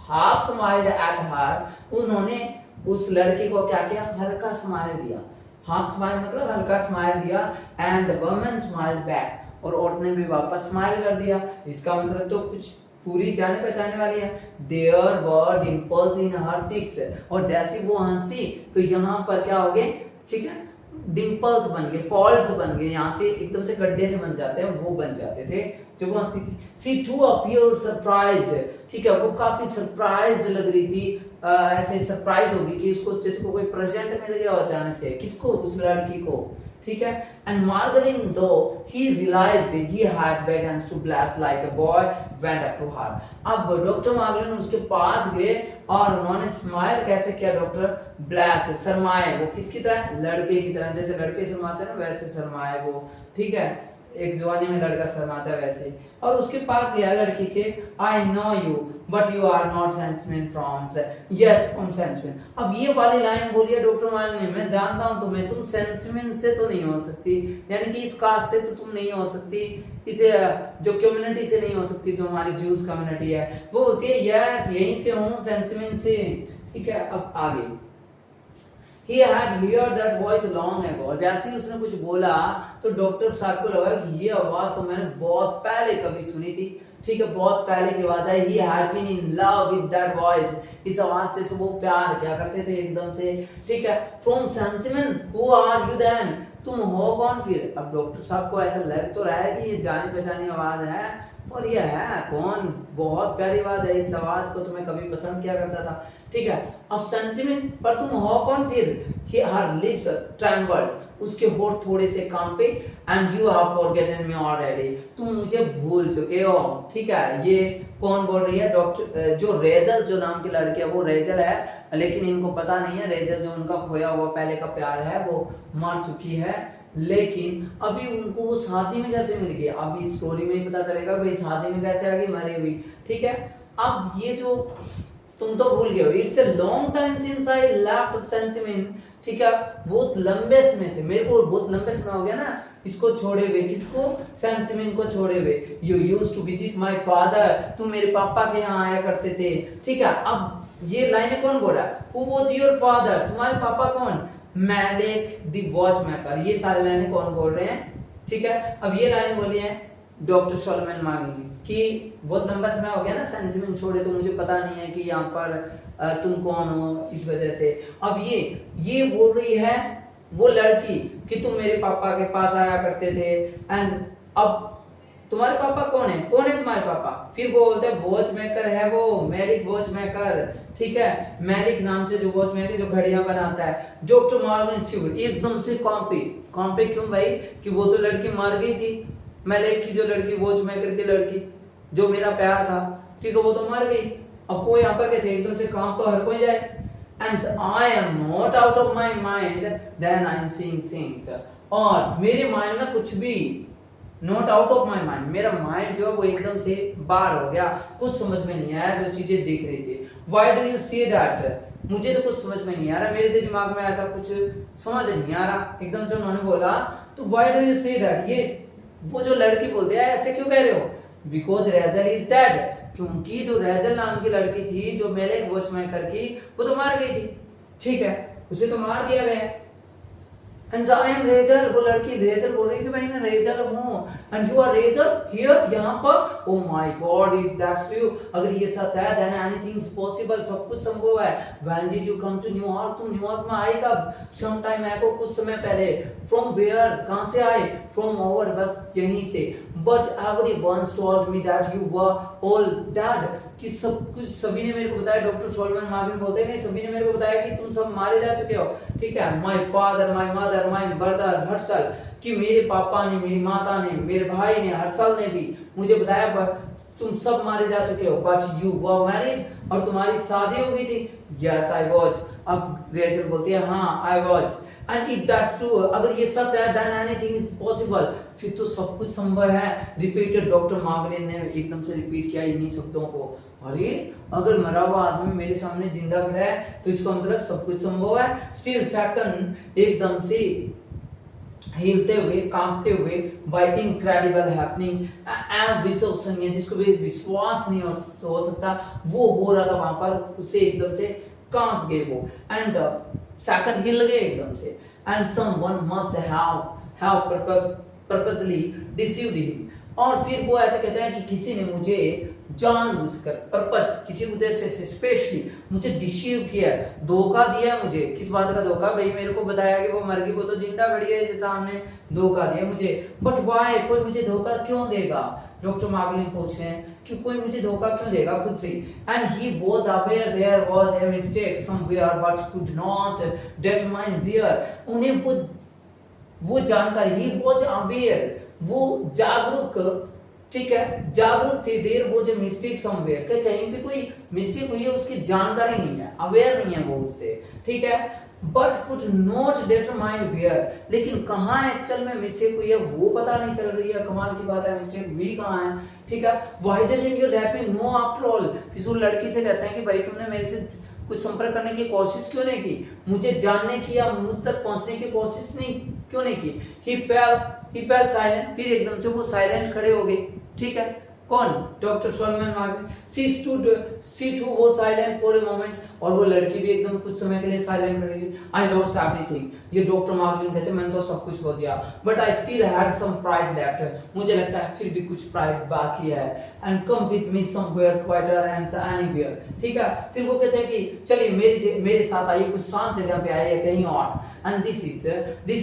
[SPEAKER 1] half smiled at her, उन्होंने उस लड़की को क्या किया? हल्का स्माइल दिया। हाफ स्माइल मतलब हल्का स्माइल दिया। एंड वुमन स्माइल्ड बैक, और औरत ने भी वापस स्माइल कर दिया। इसका मतलब तो कुछ पूरी जाने पहचाने वाली है। There were dimples in her cheeks, और जैसे वो हंसी तो यहाँ पर क्या हो गए, ठीक है, डिंपल्स बन गए, फॉल्ट्स बन गए, यहाँ से एकदम से गड्ढे से बन जाते हैं, वो बन जाते थे जब वो हंसती थी। सी टू अपीयर्ड सरप्राइज्ड, ठीक है, वो काफी सरप्राइज्ड लग रही थी, ऐसे सरप्राइज होगी कि उसको जैसे को कोई प्रेजेंट मिल गया अचानक से, किसको? उस लड़की को, ठीक है। And Margolin too he realized he had begun to blush like a boy went up to her, अब डॉक्टर मार्गलिन उसके पास गए और उन्होंने स्माइल कैसे किया? डॉक्टर ब्लैश, शर्माए, वो किसकी तरह? लड़के की तरह, जैसे लड़के शर्माते हैं ना वैसे शर्माए वो, ठीक है। एक जवानी में लड़का शर्माता है वैसे। और उसके पास गया लड़की के, I know you but you are not Sencimin from, yes from Sencimin. अब ये वाली लाइन बोलिए डॉक्टर मान ने, मैं जानता हूं तुम्हें, तुम सेंसमैन से तो नहीं हो सकती, यानी कि इस कास्ट से तो तुम नहीं हो सकती, इसे जो कम्युनिटी से नहीं हो सकती, जो हमारी ज्यूज कम्युनिटी है। वो बोलती है यस यहीं से हूं, सेंसमैन से, ठीक है। अब आगे He had heard that voice long ago, और जैसे ही उसने कुछ बोला तो डॉक्टर साहब को लगा कि ये आवाज तो मैंने बहुत पहले कभी सुनी थी, ठीक है, बहुत पहले की आवाज है। He had been in love with that voice, इस आवाज से वो प्यार क्या करते थे एकदम से, ठीक है। From Sansiman, who are you then? तुम हो कौन फिर? अब डॉक्टर साहब को ऐसा लग तो रहा है कि ये जानी पहचानी आवाज है, और ये है कौन? बहुत प्यारी आवाज है, इस आवाज को तुम्हें कभी पसंद किया करता था, ठीक है। अब सेंसिमिन, पर तुम हो कौन फिर? हर लिप्स ट्रेम्बल्ड, उसके होठ थोड़े से कांपे। And you have forgotten me already, तुम मुझे भूल चुके हो, ठीक है। ये कौन बोल रही है? डॉक्टर जो रेजल, जो नाम की लड़की है वो रेजल है, लेकिन इनको पता नहीं है रेजल जो उनका खोया हुआ पहले का प्यार है वो मर चुकी है, लेकिन अभी उनको वो शादी में कैसे मिल गई? अभी स्टोरी में ही पता चलेगा भाई शादी में कैसे आ गई, मरी हुई, ठीक है। अब ये जो तुम तो भूल गए हो, it's a long time since I left Sencimin, ठीक है, बहुत लंबे समय से, मेरे को बहुत लंबे समय हो गया ना इसको छोड़े हुए। किसको? सेंसिमिन को छोड़े हुए। You used to visit my father, तुम मेरे पापा के यहाँ आया करते थे, ठीक है। अब ये लाइनें कौन बोल रहा है? हु वाज योर फादर, तुम्हारे पापा कौन? मैलिक द वॉचमेकर, ये सारे लाइनें कौन बोल रहे हैं, ठीक है। अब ये लाइन बोली है डॉक्टर सोलोमन मॉर्गेनसन कि बहुत लंबा समय हो गया ना सेंसिमिन छोड़े, तो मुझे पता नहीं है कि यहाँ पर तुम कौन हो, इस वजह से। अब ये बोल रही है वो लड़की कि तुम मेरे पापा के पास आया करते थे, एंड अब तुम्हारे पापा कौन है? कौन है तुम्हारे पापा? फिर वो बोलते हैं वॉच मेकर है वो, मैरिक वॉच मेकर, ठीक है। मैरिक नाम से जो वॉच मेकर जो घड़ियां बनाता है। डॉक्टर मॉर्गेनसन एकदम से कांपे क्यों भाई? कि वो तो लड़की मर गई थी, मैलिक की जो लड़की, वॉच मेकर की लड़की जो मेरा प्यार था, ठीक है, वो तो मर गई। अब कोई यहाँ पर कैसे एकदम से काम तो हर कोई जाए, and I am not out of my mind, then I am seeing things, और मेरे माइंड में कुछ भी not out of my mind, मेरा माइंड जो है वो एकदम से बाहर हो गया, कुछ समझ में नहीं आया जो चीजें दिख रही थी। Why do you say that? मुझे तो कुछ समझ में नहीं आ रहा, मेरे तो दिमाग में ऐसा कुछ समझ नहीं आ रहा। एकदम से उन्होंने बोला तो why do you say that? ये वो जो लड़की बोलते हैं ऐसे क्यों कह रहे हो? Because Razel is dead, क्योंकि जो रेजल नाम की लड़की थी जो मेलेक वॉचमेकर की, वो तो मार गई थी, ठीक है, उसे तो मार दिया गया। एंड आई एम रेजल, वो लड़की रेजल बोल रही है कि भाई मैं रेजल हूँ, and you are Rachel here, यहाँ पर। Oh my God, is that's true? अगर ये सच है देन एनीथिंग इज पॉसिबल, सब कुछ संभव है। When did you come to New York? तुम न्यूयॉर्क में आए कब? सम टाइम एगो, कुछ समय पहले। फ्रॉम वेयर, कहाँ से आए? फ्रॉम ओवर, बस यहीं से। But everyone told me that you were all dead, कि सब कुछ सभी ने मेरे को बताया, डॉक्टर सोलमन मार्विन बोलते हैं, सभी ने मेरे को बताया कि तुम सब मारे जा चुके हो, ठीक है। My father, my mother, my brother Harshal, कि मेरे पापा ने, मेरी माता ने, मेरे भाई ने, हर्षल ने भी मुझे बताया तुम सब मारे जा चुके हो। बट यू वर मैरिड, और तुम्हारी शादी हो गई थी। Yes I was. अब रेचल बोलती है हाँ I was. And if that's true, अगर ये सच है देन एनीथिंग इज पॉसिबल, फिर तो सब कुछ संभव है। रिपीटेड डॉक्टर मार्गरेन ने एकदम से रिपीट किया इन्हीं शब्दों को। अरे अगर मरा हुआ आदमी मेरे सामने जिंदा खड़ा है तो इसका मतलब सब कुछ संभव है। स्टिल सेकंड एकदम से हिलते हुए, कांपते हुए, बाय इनक्रेडिबल हैपनिंग, अविश्वसनीय, जिसको भी विश्वास नहीं हो सकता, वो हो रहा था वहां पर। उसे एकदम से कांप गए वो, एंड सेकंड हिल गए एकदम से। And someone must have purposely deceived him, और फिर वो ऐसे कहते हैं कि किसी ने मुझे जानबूझकर, पर्पस, किसी उद्देश्य से स्पेशली मुझे डिसीव किया, धोखा दिया मुझे। किस बात का धोखा? भाई मेरे को बताया कि वो मर गई, वो तो जिंदा खड़ी है सामने, धोखा दिया मुझे। But why? कोई मुझे धोखा क्यों देगा? डॉक्टर मार्गलिन पूछ रहे हैं कि कोई मुझे धोखा क्यों देगा खुद से। And he was aware there was a mistake somewhere but could not determine where. उन्हें वो जानकारी, ही वाज अवेयर, वो जागरूक, ठीक है, जागरूक थे, देर वो जो मिस्टेक समवेयर, कहीं पे कोई मिस्टेक हुई है उसकी जानकारी नहीं है, अवेयर नहीं है वो उससे, ठीक है। But could not determine where, लेकिन कहाँ एक्चुअल में मिस्टेक हुई है वो पता नहीं चल रही है। कमाल की बात है, मिस्टेक हुई कहाँ है, ठीक है। Why didn't you let me know after all? फिर वो लड़की से कहते हैं कि भाई तुमने मेरे से कुछ संपर्क करने की कोशिश क्यों नहीं की, मुझे जानने की या मुझ तक पहुंचने की कोशिश नहीं क्यों नहीं की। ही फेल्ट साइलेंट, फिर एकदम से वो साइलेंट खड़े हो गए, ठीक है। कौन? Doctor Solomon Marvin. She too was silent for a moment, और वो लड़की भी एकदम कुछ समय के लिए साइलेंट रही थी। आई लॉस्ट एवरीथिंग, ये डॉक्टर मार्विन कहते मैंने तो सब कुछ खो दिया। But I still had some pride left, मुझे लगता है फिर भी कुछ प्राइड बाकी है। And come with me somewhere quieter and anywhere, ठीक है। फिर वो कहते हैं कि चलिए मेरे साथ आइए, कुछ शांत जगह पे आइए कहीं और। And this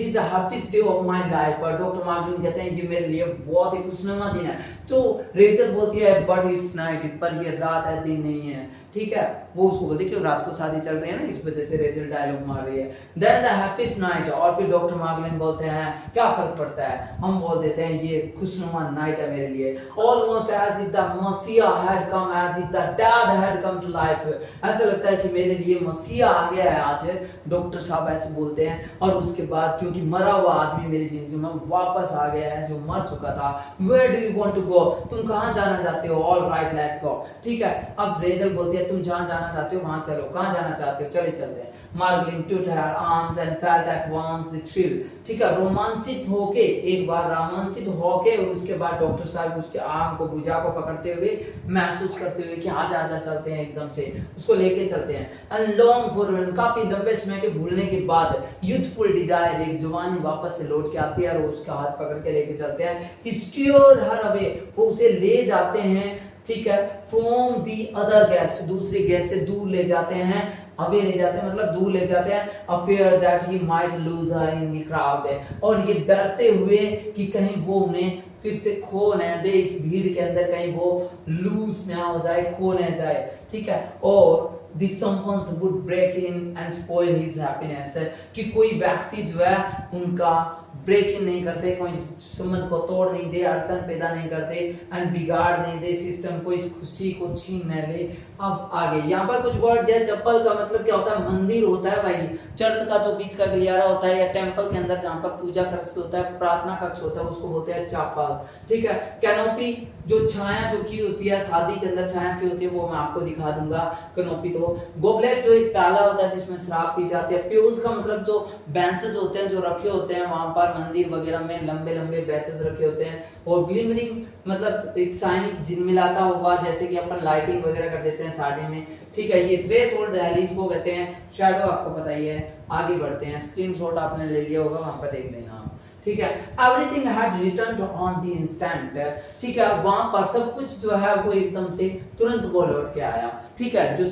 [SPEAKER 1] is the happiest day of my life. और डॉक्टर मार्विन कहते हैं ये मेरे लिए बहुत ही खुशनुमा दिन है। तो रेचल बोलती है बट इट्स नाइट, पर ये रात है, दिन नहीं है, ठीक है। वो उसको बोलती है कि रात को शादी चल रही है ना, इस वजह से रेचल डायलॉग मार रही है। देन द हैप्पीस्ट नाइट, और फिर डॉक्टर मार्गलिन बोलते हैं क्या फर्क पड़ता है, हम बोल देते हैं ये खुशनुमा नाइट है मेरे लिए। Almost as if the messiah had come, as if the dead had come to life. ऐसा लगता है कि मेरे लिए मसीहा आ गया है आज, डॉक्टर साहब ऐसे बोलते हैं। और उसके बाद क्योंकि मरा हुआ आदमी मेरी जिंदगी में वापस आ गया है जो मर चुका था। Where do you want to go, तुम कहाँ जाना चाहते हो? ऑल राइट लेट्स गो, ठीक है। अब रेचल बोलती है तुम जहाँ जाना चाहते हो वहां चलो, कहाँ जाना चाहते हो, चले चलते हैं। मार्गलिन took her arms and felt at once the thrill, ठीक है। रोमांचित होके, एक बार रोमांचित होके, और उसके बाद डॉक्टर साहब उसके आर्म को, भुजा को पकड़ते हुए, महसूस करते हुए कि आजा आजा चलते हैं, एकदम से उसको लेके चलते हैं। एंड लॉन्ग फॉर, काफी लंबे समय के भूलने के बाद, यूथफुल डिजायर, एक जवानी वापस से लौट के आती है और उसका हाथ पकड़ के लेके चलते हैं। ही स्टीयर्ड हर अवे, वो उसे ले जाते हैं, ठीक है। फ्रॉम दी अदर गेस्ट, दूसरे गेस्ट से दूर ले जाते हैं, अवे ले जाते हैं मतलब दूर ले जाते हैं। Affair that he might lose her in the crowd, और ये डरते हुए कि कहीं वो उन्हें फिर से खो न दे इस भीड़ के अंदर, कहीं वो लूज ना हो जाए, खो न जाए, ठीक है। और the someone would break in and spoil his happiness, कि कोई व्यक्ति जो है उनका ब्रेक इन नहीं करते, कोई संबंध को तोड़ नहीं दे, अड़चन पैदा नहीं करते एंड बिगाड़ नहीं दे सिस्टम को, इस खुशी को छीन न ले। अब आगे यहाँ पर कुछ वर्ड है। चप्पल का मतलब क्या होता है? मंदिर होता है भाई, चर्च का जो बीच का गलियारा होता है या टेम्पल के अंदर जहाँ पर पूजा कक्ष होता है, प्रार्थना कक्ष होता है, उसको बोलते हैं चैपल। ठीक है। कैनोपी जो छाया जो की होती है, शादी के अंदर छाया की होती है, वो मैं आपको दिखा दूंगा। कैनोपी तो गोबलेट जो एक प्याला होता है जिसमें शराब पी जाती है। प्यूज का मतलब जो बेंचेस होते हैं जो रखे होते हैं वहां पर मंदिर वगैरह में, लंबे लंबे बेंचेस रखे होते हैं। और ग्लिमरिंग मतलब एक शाइनिंग झिलमिलाता हुआ, जैसे कि अपन लाइटिंग वगैरह कर देते हैं शादी में। ठीक है। ये थ्रेशोल्ड दहलीज को कहते हैं। शैडो आपको पता ही है। आगे बढ़ते हैं, स्क्रीनशॉट आपने ले लिया होगा, वहां पर देख लेना। ठीक है। Everything had returned on the instant. ठीक है। वहां पर सब कुछ जो है वो एकदम से तुरंत वो लौट के आया। ठीक है। जो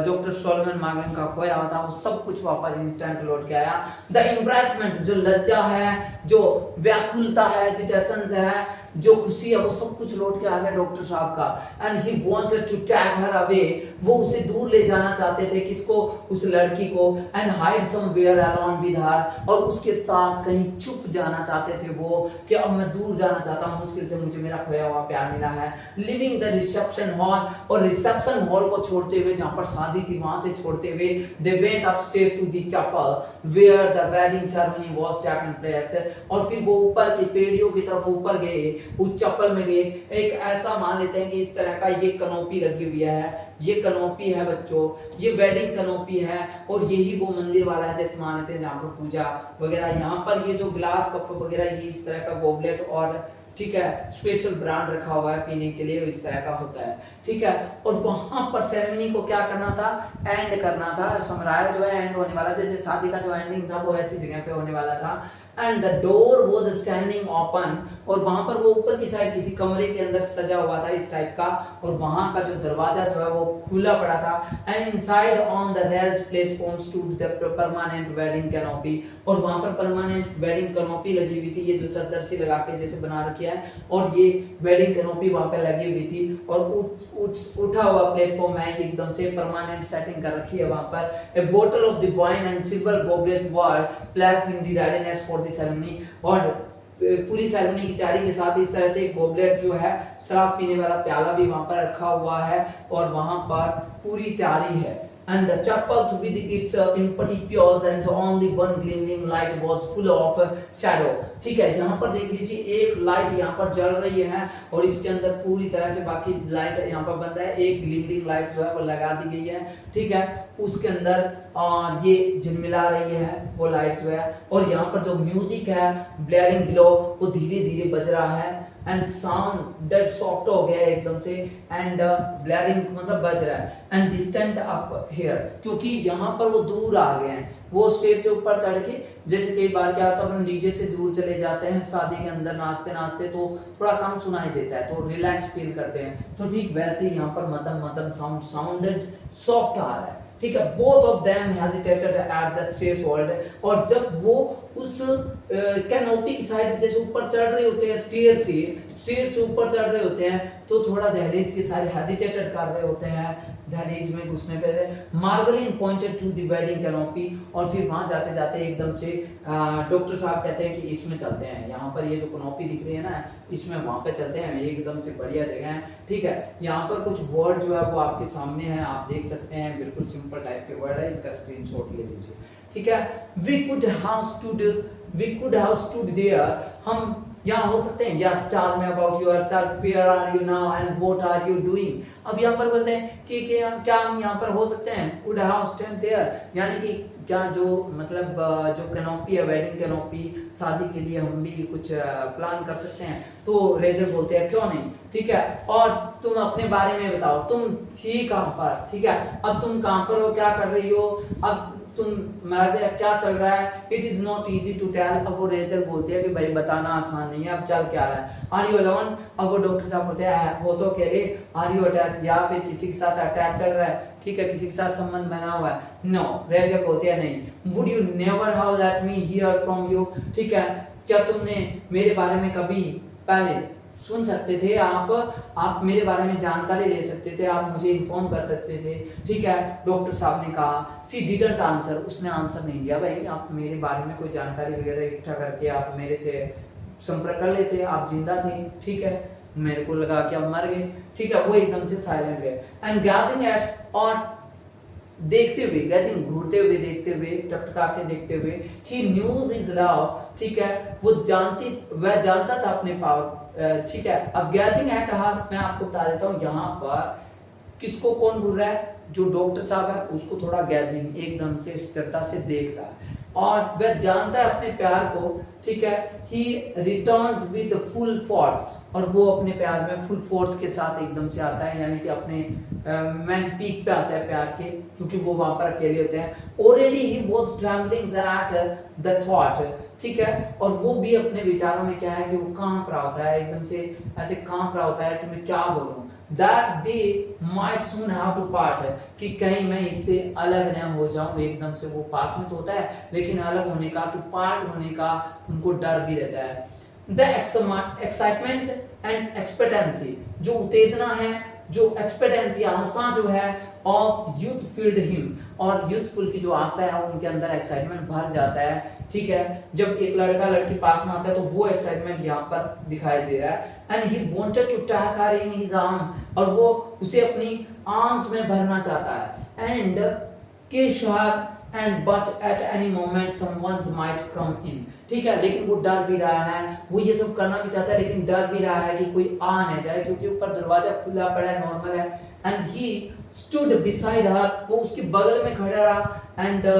[SPEAKER 1] डॉक्टर सोलोमन मार्गन का खोया हुआ था वो सब कुछ वापस इंस्टेंट लौट के आया। द एम्ब्रेसमेंट जो लज्जा है, जो व्याकुलता है, एजिटेशन है, जो खुशी है, वो सब कुछ लौट के आ गया डॉक्टर साहब का। And he wanted to tag her away. वो उसे दूर ले जाना चाहते थे। किसको? उस लड़की को। And hide somewhere alone with her. और उसके साथ कहीं छुप जाना चाहते थे वो, कि अब मैं दूर जाना चाहता हूँ, मुश्किल से मुझे मेरा खोया हुआ प्यार मिला है। Living the reception hall. और रिसेप्शन हॉल को छोड़ते हुए, जहां पर शादी थी वहां से छोड़ते हुए, they went upstair to the chapel where the wedding ceremony was taken place. और फिर वो ऊपर की पेड़ियों की तरफ ऊपर गए, उस चप्पल में गए। एक ऐसा मान लेते हैं कि इस तरह का ये कनोपी लगी हुई है, ये कनोपी है बच्चों, ये वेडिंग कनोपी है। और यही वो मंदिर वाला है जैसे मान लेते हैं जहाँ पर पूजा वगैरह। यहाँ पर ये जो ग्लास कप वगैरह, ये इस तरह का गोबलेट और ठीक है स्पेशल ब्रांड रखा हुआ है पीने के लिए, इस तरह का होता है। ठीक है। और वहां पर सेरेमनी को क्या करना था? एंड करना था। समारोह जो है एंड होने वाला, जैसे शादी का जो एंडिंग था वो ऐसी जगह पे होने वाला था। And the door was standing open. और वहां पर वो ऊपर की साइड किसी कमरे के अंदर सजा हुआ था इस टाइप का, और वहां का जो दरवाजा जो है वो खुला पड़ा था। And inside on the raised platform stood the permanent wedding canopy. और वहां पर परमानेंट वेडिंग कैनोपी लगी हुई थी, ये जो चादर सी लगा के जैसे बना रखी है, और ये वेडिंग कैनोपी वहां पे लगी हुई थी। और उठा हुआ प्लेटफॉर्म है, एकदम से परमानेंट सेटिंग कर रखी है वहां पर। ए बोतल of the wine and silver goblet were placed in the readiness for the ceremony. और पूरी सेरेमनी की तैयारी के साथ इस तरह से एक गॉबलेट जो है, शराब पीने वाला प्याला भी वहां पर रखा हुआ है, और वहां पर पूरी तैयारी है। And the chapels with its empty pews and only one gleaming light was full of shadow. ठीक है। यहाँ पर देख लीजिए, एक लाइट यहाँ पर जल रही है और इसके अंदर पूरी तरह से बाकी लाइट यहाँ पर बंद है। एक ग्लिमरिंग लाइट जो है वो लगा दी गई है। ठीक है। उसके अंदर ये झिलमिला रही है वो लाइट जो है। और यहाँ पर जो म्यूजिक है ब्लेयरिंग बिलो, वो धीरे धीरे बज रहा है। एंड साउंड डेड सॉफ्ट हो गया एकदम से। एंड ब्लेयरिंग मतलब बज रहा है। एंड डिस्टेंट अप हियर, क्योंकि यहाँ पर वो दूर आ गए हैं। वो स्टेज से ऊपर चढ़ के, जैसे कई बार क्या होता है अपन डीजे से दूर चले जाते हैं शादी के अंदर नाचते नाचते, तो थोड़ा कम सुनाई देता है, तो रिलैक्स फील करते हैं। तो ठीक वैसे ही यहाँ पर मदम मदम साउंडेड सॉफ्ट आ रहा है। ठीक है। Both of them hesitated at the threshold. और जब वो उस कैनोपी की साइड जैसे ऊपर चढ़ रहे होते हैं, स्टेयर से ऊपर चढ़ रहे होते हैं, तो थोड़ा दहलीज के सारे हेजिटेटेड कर रहे होते हैं दहलीज में घुसने पे। Margolin pointed to the wedding canopy. और फिर वहां जाते जाते एकदम से डॉक्टर साहब कहते हैं कि इसमें चलते हैं, यहाँ पर ये जो कैनोपी दिख रही है ना, इसमें वहां पे चलते हैं, एकदम से बढ़िया जगह है। ठीक है। यहाँ पर कुछ वर्ड जो है वो आपके सामने है, आप देख सकते हैं, बिल्कुल सिंपल टाइप के वर्ड है, इसका स्क्रीनशॉट ले लीजिए। ठीक है। We could have stood there. हम यहाँ हो सकते हैं। Yes tell me about yourself, where are you now and what are you doing. अब यहाँ पर बोलते हैं कि क्या हम यहाँ पर हो सकते हैं, कुड हैव स्टूड देयर, यानी कि क्या जो मतलब जो कैनोपी है, वेडिंग कैनोपी, शादी के लिए हम भी कुछ प्लान कर सकते हैं। तो रेजर बोलते हैं क्यों नहीं। ठीक है। और तुम अपने बारे में बताओ, तुम थी कहाँ पर। ठीक है। अब तुम कहाँ पर हो, क्या कर रही हो, अब तुम मर्द क्या चल रहा है। It is not easy to tell. अब वो रेचल बोलती है कि भाई बताना आसान नहीं है, अब चल क्या रहा है। Are you alone. अब वो डॉक्टर साहब बोलते हैं हो तो अकेले। आर यू अटैच, या फिर किसी के साथ अटैच चल रहा है। ठीक है। किसी के साथ संबंध बना हुआ है। नो। रेचल बोलती है नहीं। Would you never have let me here from you. ठीक है। क्या तुमने मेरे बारे में कभी पहले सुन सकते थे, आप मेरे बारे में जानकारी ले सकते थे, आप मुझे इन्फॉर्म कर सकते थे। ठीक है, डॉक्टर साहब ने कहा, सी डिडंट आंसर, उसने आंसर नहीं दिया। भाई आप मेरे बारे में कोई जानकारी वगैरह इकट्ठा करके आप मेरे से संपर्क कर लेते, आप जिंदा थे। ठीक है, मेरे को लगा कि आप मर गए। ठीक है, वो एकदम से साइलेंट हुए एंड गैजिंग एट, और देखते हुए, गैजिंग घूरते हुए, देखते हुए, टकटका के देखते हुए, ही न्यूज इज लव। ठीक है, वह जानता था अपने पावर। ठीक है, अब गैजिंग एट हर, मैं आपको बता देता हूँ यहाँ पर किसको कौन घूर रहा है, जो डॉक्टर साहब है उसको थोड़ा गैजिंग एकदम से स्थिरता से देख रहा है और वह जानता है अपने प्यार को। ठीक है, ही रिटर्न्स विद फुल फोर्स, और वो अपने प्यार में फुल फोर्स के साथ एकदम से आता है, यानी कि अपने मैन पीक पे आता है प्यार के, क्योंकि वो वहां पर अकेले होते हैं। Already he was trembling at the thought. ठीक है, और वो भी अपने विचारों में क्या है कि वो कांप रहा होता है, एकदम से ऐसे कांप रहा होता है कि मैं क्या बोलूं, that they might soon have to part, कि कहीं मैं इससे अलग न हो जाऊं। एकदम से वो पास में तो होता है, लेकिन अलग होने का, टू पार्ट होने का उनको डर भी रहता है। द एक्साइटमेंट एंड एक्सपेक्टेंसी, जो उत्तेजना है, जो एक्सपेक्टेंसी, आशा जो है, ऑफ यूथ फील्ड हिम, और यूथफुल की जो आशा है उनके अंदर एक्साइटमेंट भर जाता है। ठीक है, जब एक लड़का लड़की पास में आता है तो वो एक्साइटमेंट यहाँ पर दिखाई दे रहा है। And he wanted to take her in his arm, और वो उसे अपनी आर्म्स में भरना चाहता है। And kiss her, and but at any moment someone might come in. ठीक है, लेकिन वो डर भी रहा है, वो ये सब करना भी चाहता है, लेकिन डर भी रहा है कि कोई आ न जाए, क्योंकि ऊपर दरवाजा खुला पड़ा है, नॉर्मल है। And he stood beside her, वो उसके बगल में खड़ा रहा। एंड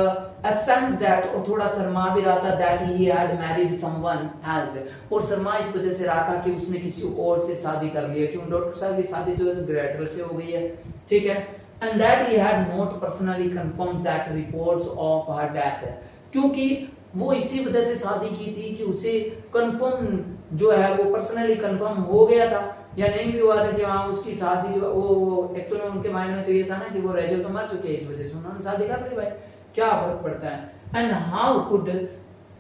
[SPEAKER 1] assumed that, और थोड़ा शर्मा भी रहा था, that he had married someone else, और शर्मा इस वजह से रहा था कि उसने किसी और से शादी कर लिया, क्योंकि डॉक्टर साहब की शादी जो है ग्रेटल से हो गई है। ठीक है, and that he had not personally confirmed that reports of her death, क्योंकि वो इसी वजह से शादी की थी कि उसे कंफर्म जो है वो पर्सनली कंफर्म हो गया था, या नहीं भी हुआ था कि हाँ उसकी शादी जो वो एक्चुअली में उनके माइंड में तो ये था ना कि वो रेचल तो मर चुकी है, इस वजह से उन्होंने शादी कर ली। भाई क्या फर्क पड़ता है। And how could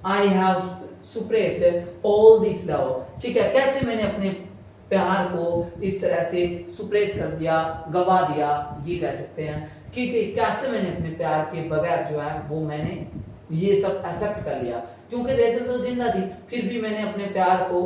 [SPEAKER 1] I have सुप्रेस्ड all this love. ठीक है, कैसे मैंने अपने प्यार को इस तरह से सुप्रेस कर दिया, गवा दिया, ये कह सकते हैं कि कैसे मैंने अपने प्यार के बगैर जो है वो मैंने ये सब एक्सेप्ट कर लिया, क्योंकि रेचल तो जिंदा थी, फिर भी मैंने अपने प्यार को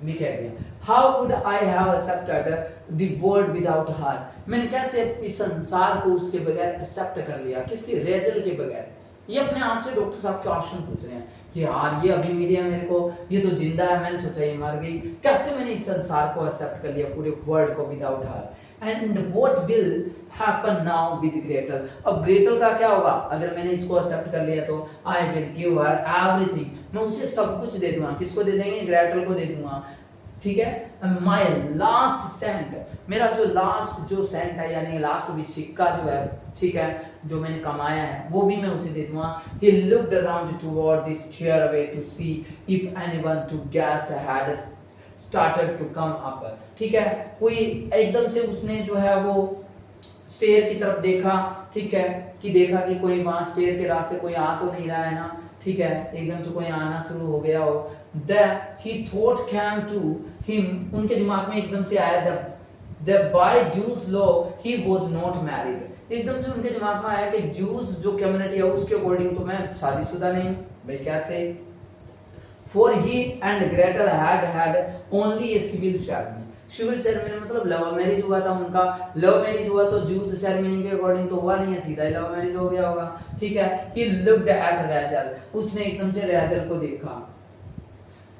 [SPEAKER 1] बिखेर दिया। How could I have accepted the world without her, मैंने कैसे इस संसार को उसके बगैर एक्सेप्ट कर लिया, किसके, रेचल के बगैर। ये अपने आप से डॉक्टर साहब क्वेश्चन पूछ रहे हैं कि यार ये अभी मिली है मेरे को, ये तो जिंदा है, मैंने सोचा ये मर गई, कैसे मैंने इस संसार को एक्सेप्ट कर लिया, पूरे वर्ल्ड को without her. And what will happen now with Gretel, अब ग्रेटल का क्या होगा अगर मैंने इसको एक्सेप्ट कर लिया तो। I will give her everything, मैं उसे सब कुछ दे दूंगा। किसको दे देंगे, ग्रेटल को दे दूंगा। ठीक है, माय लास्ट सेंट, मेरा जो लास्ट जो सेंट है, यानी लास्ट भी सिक्का जो है, ठीक है, जो मैंने कमाया है वो भी मैं उसे दे दूंगा। He looked around toward this stairway to see if anyone to guest had started to come up। ठीक है, कोई एकदम से उसने जो है वो स्टेयर की तरफ देखा। ठीक है, कि देखा कि कोई वहां स्टेयर के रास्ते कोई आ तो नहीं रहा है ना। ठीक है, एकदम से कोई आना शुरू हो गया हो। He thought came to him, उनके दिमाग में एकदम से आया the by Jews law he was not married, एकदम से उनके दिमाग में आया कि जूस जो कम्युनिटी है उसके अकॉर्डिंग तो मैं शादीशुदा नहीं। भाई कैसे, for he and Gretel had only a civil ceremony, civil ceremony मतलब लव मैरिज हुआ था उनका। लव मैरिज हुआ तो जूज सेरेमनी के अकॉर्डिंग तो हुआ नहीं है, सीधा ही लव मैरिज हो गया होगा। ठीक है, he looked at Rachel, उसने एकदम से रेचल को देखा।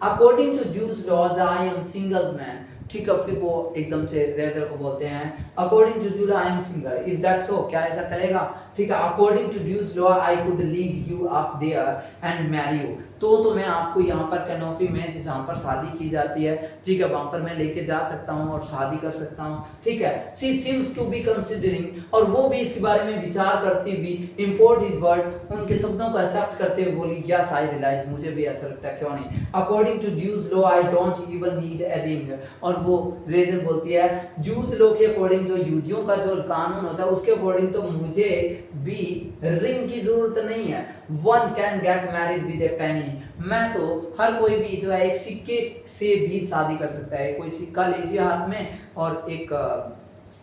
[SPEAKER 1] According to Jews laws I am single man, ठीक है, फिर वो एकदम से रेचल को बोलते हैं according to Jews I am single, is that so, क्या ऐसा चलेगा। ठीक है, according to Jews law I could lead you up there and marry you, तो मैं आपको यहाँ पर कैनोपी में जहाँ पर शादी की जाती है, ठीक है, वहां पर मैं लेके जा सकता हूँ और शादी कर सकता हूँ। ठीक है, she seems to be considering, और वो भी इसके बारे में विचार करती हुई, इम्पोर्ट इज वर्ड, उनके शब्दों को एक्सेप्ट करते हुए बोली यस आई रियलाइज, मुझे भी ऐसा लगता है, क्यों नहीं। According to Jews law I don't even need a ring, और वो रेजर बोलती है जूस लॉ के अकॉर्डिंग, जो यहूदियों का जो कानून होता है उसके अकॉर्डिंग तो मुझे भी रिंग की जरूरत नहीं है। One can get married with a penny, मैं तो हर कोई भी जो है एक सिक्के से भी शादी कर सकता है। कोई सिक्का लीजिए हाथ में और एक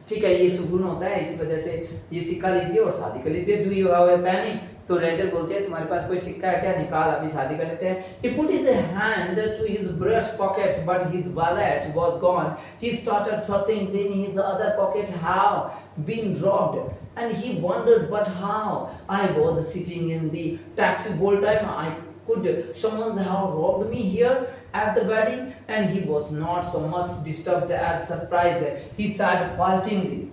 [SPEAKER 1] ठीक है ये सुकून होता है, इसी वजह से ये सिक्का लीजिए और शादी कर लीजिए। डू यू हैव ए पेनी, तो रेजर बोलते हैं तुम्हारे पास कोई सिक्का है क्या, निकाल अभी शादी कर लेते हैं। He put his hand to his breast pocket but his wallet was gone. He started searching in his other pocket, how been robbed and he wondered but how. I was sitting in the taxi whole time, I could someone have robbed me here at the wedding, and he was not so much disturbed as surprised. He said falteringly,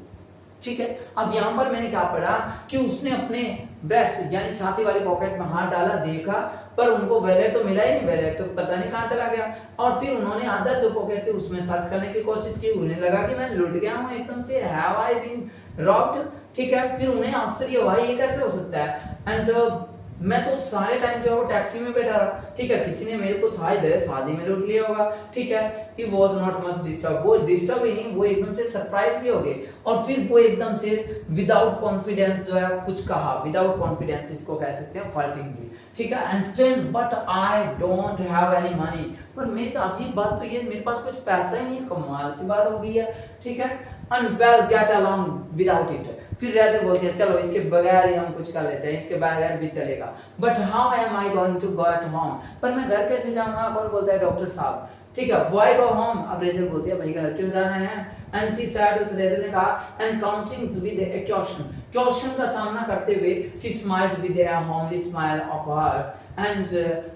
[SPEAKER 1] ठीक है। अब यहाँ पर मैंने क्या पढ़ा कि उसने अपने ब्रेस्ट यानी छाती वाली पॉकेट में हाथ डाला, देखा पर उनको वैलेट तो मिला ही नहीं, वैलेट तो पता नहीं कहाँ चला गया। और फिर उन्होंने अदर जो पॉकेट थी उसमें सर्च करने की कोशिश की, उन्हें लगा कि मैं लुट गया हूँ एकदम से, हैव आई बीन रॉब्ड, ठीक है। फिर उन्हें आश्चर्य हुआ ये कैसे हो सकता है, एंड मैं तो सारे टाइम जो है वो टैक्सी में बैठा रहा, ठीक है, किसी ने मेरे को शायद शादी में लूट लिया होगा, ठीक है। He was not much disturbed, वो डिस्टर्ब ही नहीं, वो एकदम से सरप्राइज भी हो गए। और फिर वो एकदम से विदाउट कॉन्फिडेंस जो है कुछ कहा, विदाउट कॉन्फिडेंस इसको कह सकते हैं फाल्टिंगली, ठीक है। And strange but I don't have any money, पर मेरे को अजीब बात तो ये मेरे पास कुछ पैसा ही नहीं, कमाल की बात हो गई है, ठीक है। And well get along without it, फिर रेजर बोलते हैं चलो इसके बगैर ही हम कुछ कर लेते हैं, इसके बगैर भी चलेगा। But how am I going to go at home, पर मैं घर कैसे जाऊंगा, कौन बोलता है डॉक्टर साहब, ठीक है। व्हाई गो होम, अब रेजर बोलती है भाई घर क्यों जाना है। एंड शी सेड, उस रेजर ने कहा encountering with a question, question का सामना करते हुए she smiled with a homely smile of hers and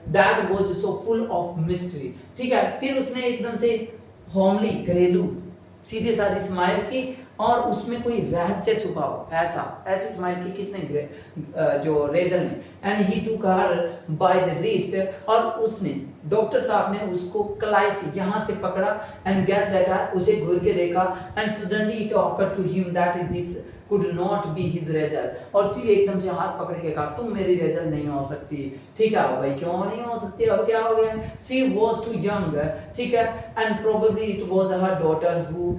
[SPEAKER 1] that was so full of mystery, ठीक है। फिर उसने एकदम से होमली घरेलू सीधे साधी स्माइल की और उसमें कोई रहस्य छुपा हो, ऐसी स्माइल की किसने, जो रेजर ने। एंड ही टूक हर बाय द रिस्ट, और उसने डॉक्टर साहब ने उसको कलाई से यहाँ से पकड़ा, एंड गैस दैट उसे घूर के देखा, and suddenly it occurred to him that this could not be his Rachel, और फिर एकदम से हाथ पकड़ के कहा तुम मेरी रेजर नहीं हो सकती, ठीक है भाई क्यों नहीं हो सकती, अब क्या हो गया, शी वाज टू यंग, ठीक है, and probably it was her daughter who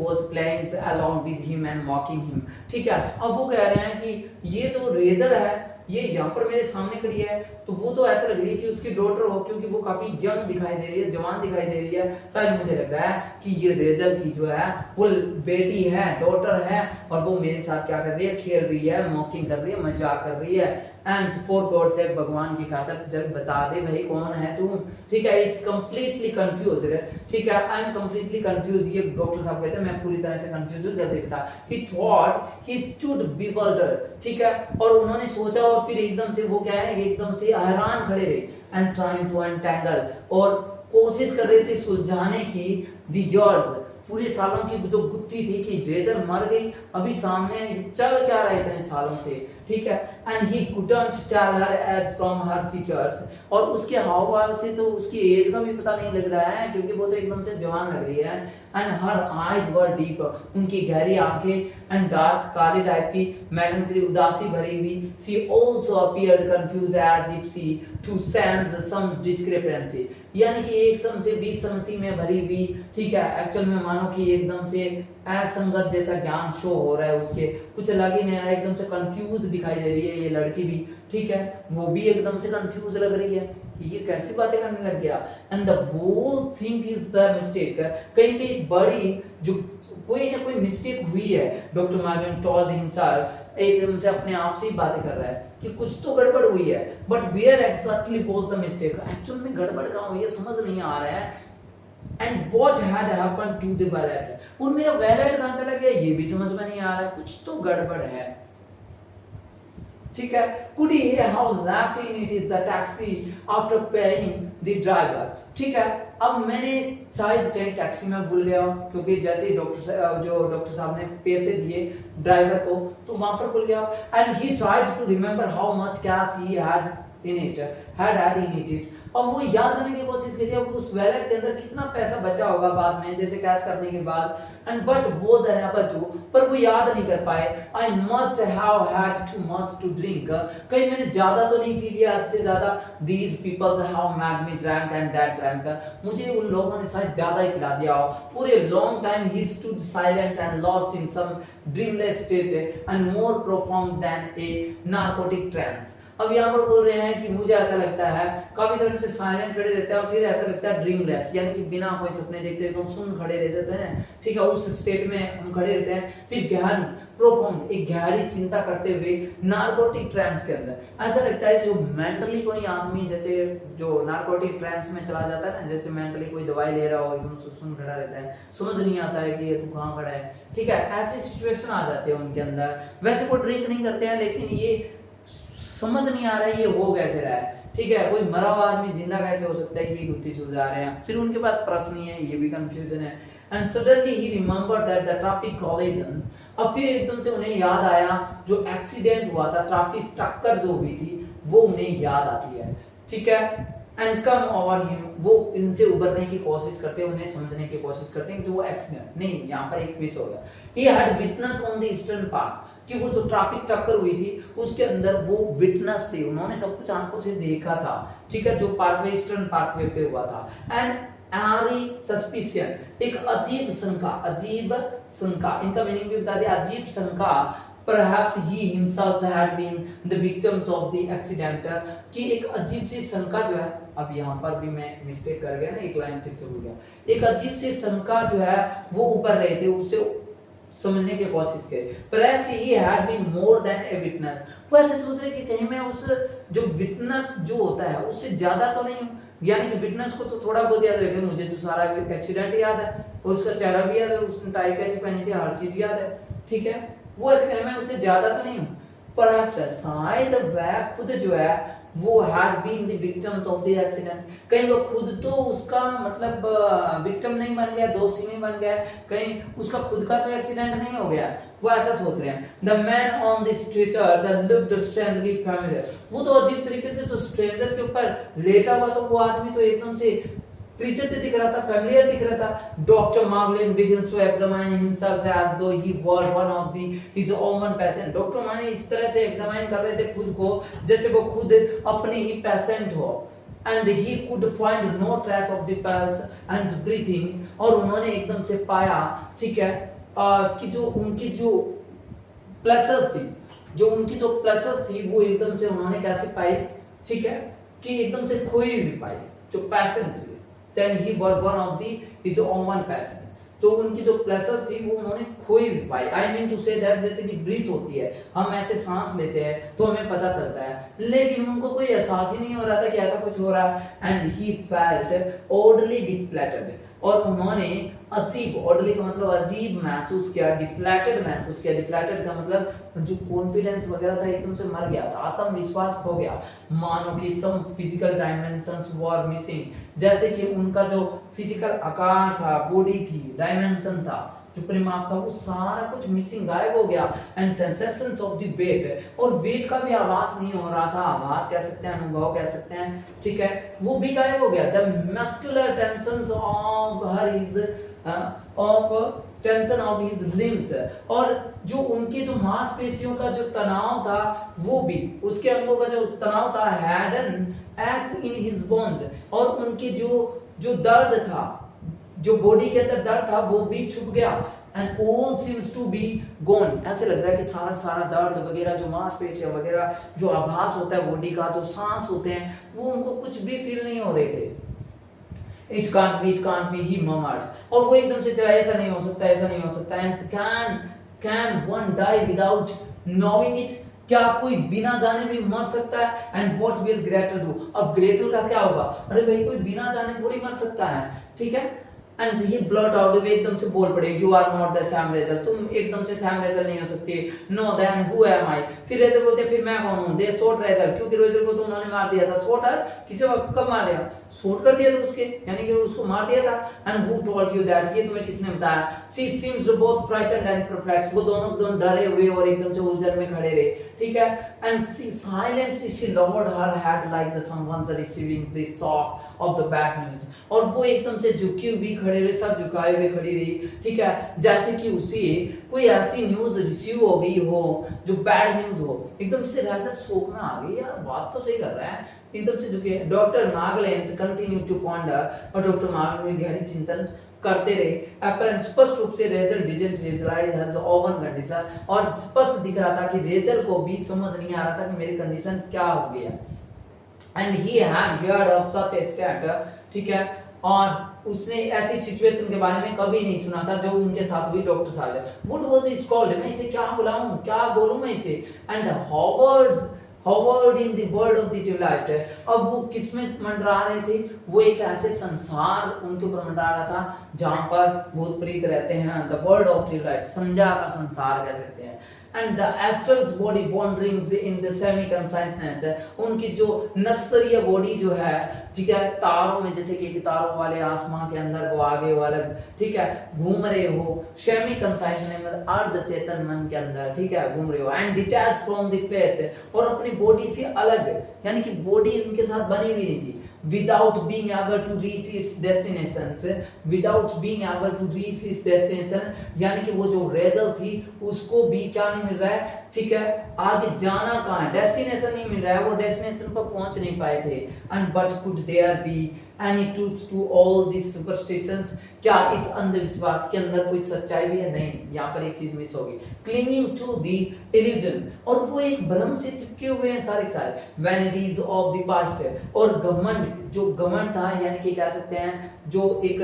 [SPEAKER 1] was playing along with him and मॉकिंग him, ठीक है। अब वो कह रहे हैं कि ये जो रेजर है ये यहाँ पर मेरे सामने खड़ी है, तो वो तो ऐसा लग रही है कि उसकी डॉटर हो, क्योंकि वो काफी यंग दिखाई दे रही है, जवान दिखाई दे रही है। शायद मुझे लग रहा है कि ये रेजर की जो है वो बेटी है, डॉटर है, और वो मेरे साथ क्या कर रही है, खेल रही है, मॉकिंग कर रही है, मजाक कर रही है। एंड फॉर गॉड से भगवान की खातिर जब बता दे भाई कौन है तू, ठीक है। इट्स कंप्लीटली कंफ्यूज है, ठीक है, आई एम कंप्लीटली कंफ्यूज, ये डॉक्टर साहब कहते हैं मैं पूरी तरह से कंफ्यूज हूं, जल्दी बता। ही थॉट ही स्टूड bewildered, ठीक है, और उन्होंने सोचा और फिर एकदम से वो क्या है, एकदम से हैरान खड़े रहे, एंड ट्राइंग टू अनटैंगल, और कोशिश कर रहे थे सुलझाने की दी यर्स, पूरे सालों की जो गुत्थी थी कि रेजर मर गई, अभी सामने चल क्या रहा है इतने सालों से, ठीक है। And he couldn't tell her age from her features, और उसके हाव भाव से तो उसकी एज का भी पता नहीं लग रहा है, क्योंकि वो तो एकदम से जवान लग रही है। And her eyes were deep, उनकी गहरी आंखें, एंड डार्क काले टाइप की मेलैंकोली उदासी भरी हुई। She also appeared confuse as if she too sense some discrepancy, यानी कि एक सम से विसंगति में भरी हुई, ठीक है। एक्चुअल में मानो कि एकदम से असंगत जैसा ज्ञान शो हो रहा है, उसके कुछ लग ही नहीं रहा है, एकदम से कंफ्यूज दिखाई दे रही है ये लड़की भी, ठीक है, वो भी एकदम से कंफ्यूज लग रही है, ये कैसी बातें करने लग गया। And the whole thing is the mistake, कहीं पे एक बड़ी जो कोई ना कोई मिस्टेक हुई है। डॉक्टर मार्विन टोल्ड हिमसेल्फ, एकदम से अपने आप से ही बातें कर रहा है कि कुछ तो गड़बड़ हुई है, but where exactly was the mistake, actual में गड़बड़ कहाँ हुई है समझ नहीं आ रहा है। And what had happened to the wallet, और मेरा वैलेट कहाँ चला गया ये भी समझ में नहीं आ रहा है, कुछ तो गड़बड़ है, ठीक है। Could he have left in it is the taxi after paying the driver, ठीक है। अब मैंने शायद कहीं टैक्सी में भूल गया, क्योंकि जैसे ही डॉक्टर साहब ने पैसे दिए ड्राइवर को तो वहां पर भूल गया। And he tried to remember how much cash he had in it, had in it। और वो याद करने की कोशिश की थी अब उस वैलेट के अंदर कितना पैसा बचा होगा बाद में, जैसे कैश करने के बाद। And but was unable to, पर वो याद नहीं कर पाए। I must have had too much to drink, कहीं मैंने ज्यादा तो नहीं पी लिया, हद से ज्यादा। These peoples have made me drank and that drank, मुझे उन लोगों ने शायद ज्यादा ही पिला दिया हो। For a long time he stood silent and lost in some dreamless state and more profound than a narcotic trance. अब यहाँ पर बोल रहे हैं कि मुझे ऐसा लगता है, काफी टाइम से साइलेंट खड़े रहते हैं और फिर ऐसा लगता है ड्रीमलेस, यानी कि बिना कोई सपने देखते तो सुन खड़े रह जाते हैं, ठीक है, उस स्टेट में हम खड़े रहते हैं। फिर गहन प्रोफाउंड, एक गहरी चिंता करते हुए नार्कोटिक ट्रांस के अंदर। ऐसा लगता है जो मेंटली कोई आदमी जैसे जो नार्कोटिक ट्रांस में चला जाता है ना, जैसे मेंटली कोई दवाई ले रहा हो, एकदम सुन खड़ा रहता है, समझ नहीं आता है कि ये तू कहाँ खड़ा है, ठीक है, ऐसी सिचुएशन आ जाती है उनके अंदर। वैसे वो ड्रिंक नहीं करते हैं, लेकिन ये समझ नहीं आ रहा है ये हो कैसे रहा है, ठीक है, कोई मरा हुआ आदमी जिंदा कैसे हो सकता है कि गुत्थी सुलझा रहे हैं। फिर उनके पास प्रश्न ही है, ये भी कंफ्यूजन है। And suddenly he remembered that the traffic collision, अब फिर एकदम से उन्हें याद आया जो एक्सीडेंट हुआ था, ट्रैफिक टक्कर जो हुई थी वो उन्हें याद आती है, ठीक है। एंड कम ओवर हिम, वो इनसे उबरने की कोशिश करते हैं, उन्हें समझने की कोशिश करते हैं कि वो एक्सीडेंट नहीं, यहाँ पर एक मिस हो गया। He had witness on the eastern park, कि वो जो ट्रैफिक टक्कर हुई थी उसके अंदर वो विटनेस से, उन्होंने सब कुछ आंखों से देखा था, ठीक है, जो पार्कवे, ईस्टर्न पार्कवे पे हुआ था। एंड एरी सस्पिशन, एक अजीब शंका, इनका मीनिंग भी बता दिया, अजीब शंका। Perhaps he himself had been the victims of the accident, कि एक अजीब सी शंका जो है, अब यहाँ पर भी मैं मिस्टेक कर गया ना, एक लाइन फिर से भूल गया, एक अजीब सी शंका जो है वो ऊपर रहे थे, उससे समझने की कोशिश करें। Perhaps he had been more than a witness, वो ऐसे सोच रहे कि कहीं मैं उस जो विटनेस जो होता है उससे ज्यादा तो नहीं हूँ, यानी कि विटनेस को तो थोड़ा बहुत याद रहेगा, मुझे तो सारा एक्सीडेंट याद है और उसका चेहरा भी याद है, उसने टाई कैसे पहनी थी, हर चीज याद है, ठीक है, वो ऐसे कह मैं उससे ज्यादा तो नहीं हूँ। Perhaps शायद वह खुद जो है वो had been the victims of the accident, कहीं वो खुद तो उसका मतलब विक्टिम नहीं बन गया, दोषी नहीं बन गया, कहीं उसका खुद का तो एक्सीडेंट नहीं हो गया, वो ऐसा सोच रहे हैं। The man on the stretcher looked strangely familiar, वो तो अजीब तरीके से जो स्ट्रेंजर के ऊपर लेटा हुआ तो वो आदमी तो एकदम से परिचित दिख रहा था, फैमिलियर दिख रहा था। Doctor Margolin begins to examine himself as though he were one of his own patient, doctor माने इस तरह से एग्जामिन कर रहे थे खुद को जैसे वो खुद अपने ही पेशेंट हो। And he could find no trace of the pulse and breathing, और उन्होंने एकदम से पाया, ठीक है, कि जो उनकी जो प्लसेस थी वो एकदम से उन्होंने कैसे पाई, ठीक है, कि एकदम से खोई नहीं पाई जो पेशेंट थी। Then he was one of his own patient, तो उनकी जो प्लसेस थी वो उन्होंने खोई भी पाई। I mean to say that, जैसे कि ब्रीथ होती है, हम ऐसे सांस लेते हैं तो हमें पता चलता है, लेकिन उनको कोई एहसास ही नहीं हो रहा था कि ऐसा कुछ हो रहा है। एंड ही फेल्ट ओडली डिफ्लेटेड, और उन्होंने अजीब, ओडली का मतलब अजीब महसूस किया, डिफ्लेटेड महसूस किया। डिफ्लेटेड का मतलब जो कॉन्फिडेंस वगैरह था एकदम से मर गया था, आत्मविश्वास खो गया, मानो कि some physical dimensions were missing, जैसे कि उनका जो फिजिकल आकार था, बॉडी थी, डायमेंशन था, जो परिमाप था, वो सारा कुछ मिसिंग, गायब हो गया। And sensations of the weight, और वेट का भी आभास नहीं हो रहा था, आभास कह सकते हैं, अनुभव कह सकते हैं, ठीक है, वो भी गायब हो गया। The muscular tensions of her is tension of his limbs, और जो उनकी जो मांसपेशियों का जो तनाव था वो भी, उसके अंगों का जो तनाव था, had an x in his bones, और उनकी जो दर्द था, जो बॉडी के अंदर दर्द था वो भी छुप गया। And all seems to be gone, ऐसे लग रहा है कि सारा दर्द वगैरह, जो मांसपेशियां वगैरह, जो आभास होता है बॉडी का, जो सांस होते हैं, वो उनको कुछ भी फील नहीं हो रहे थे। It can't be, he murmured, और वो एकदम से चला, ऐसा नहीं हो सकता, ऐसा नहीं हो सकता। And can one die without knowing it, क्या कोई बिना जाने भी मर सकता है? And what will Gretel do, अब ग्रेटल का क्या होगा? अरे भाई कोई बिना जाने थोड़ी मर सकता है, ठीक है। And he blurt out, वे एकदम से बोल पड़े, you are not the Sam Razel, तुम एकदम से सैम रेजल नहीं हो सकती। No, then who am I, फिर रेजल बोलते फिर मैं कौन हूँ? They shot Razel, क्योंकि रेजल को तो उन्होंने मार दिया था। शॉट किसे कब मार दिया? शूट कर दिया था उसके, यानी कि उसको मार दिया था। And who told you that, ये तुम्हें किसने बताया? She seems both frightened and perplexed, वो दोनों डरे हुए और एकदम से उलझन में खड़े रहे, ठीक है। And see silently she lowered her head like the someone's receiving the shock of the bad news, और वो एकदम से झुकी हुई खड़े हुए, सब झुकाए हुए खड़ी रही, ठीक है, जैसे कि उसे कोई ऐसी न्यूज रिसीव हो गई हो जो बैड न्यूज हो। एकदम से राजा शोक में आ गई, यार बात तो सही कर रहा है, एकदम से झुके। डॉक्टर नागलेंस कंटिन्यू टू पॉन्डर, और डॉक्टर नागलेंस गहरी चिंतन करते रहे। अपरेंट स्पष्ट रूप से Rachel didn't realize her own condition, और स्पष्ट दिख रहा था कि रेजल को भी समझ नहीं आ रहा था कि मेरी कंडीशन क्या हो गया। And he had heard of such A state, ठीक है, और उसने ऐसी सिचुएशन के बारे में कभी नहीं सुना था जो उनके साथ हुई डॉक्टर साहब। व्हाट वाज इट कॉल्ड, मैं इसे क्या बुलाऊं, क्या बोलूं मैं इसे? And Howard in the world of the Twilight, अब वो किसमें मंडरा रहे थे? वो एक ऐसे संसार उनके ऊपर मंडरा रहा था जहां पर भूत प्रेत रहते हैं। द वर्ल्ड ऑफ ट्विलाइट, संध्या का संसार कह सकते हैं। And the astrals body wanderings in the semi consciousness, उनकी जो नक्षत्रीय बॉडी जो है, ठीक है, तारों में, जैसे कि तारों वाले आसमां के अंदर वो आगे वो अलग, ठीक है, घूम रहे हो। सेमी कॉन्शियसनेस में अर्ध चेतन मन के अंदर, ठीक है, घूम रहे हो। And detach from the face, और अपनी बॉडी से अलग, यानी कि बॉडी उनके साथ बनी हुई नहीं थी। Without being able to reach its destinations, without being able to reach its destination, यानी कि वो जो रेजल थी उसको भी क्या नहीं मिल रहा है, ठीक है, आगे जाना कहाँ है, डेस्टिनेशन नहीं मिल रहा है, वो डेस्टिनेशन पर पहुंच नहीं पाए थे। And but could there be any truth to all this superstitions, क्या इस अंधविश्वास के अंदर कोई सच्चाई भी है? नहीं, यहाँ पर एक चीज मिस होगी। क्लिंगिंग टू द इल्यूजन, और वो एक भ्रम से चिपके हुए हैं सारे के सारे। वैनिटीज ऑफ द पास्ट, और घमंड, जो घमंड था, यानी कि कह सकते हैं जो एक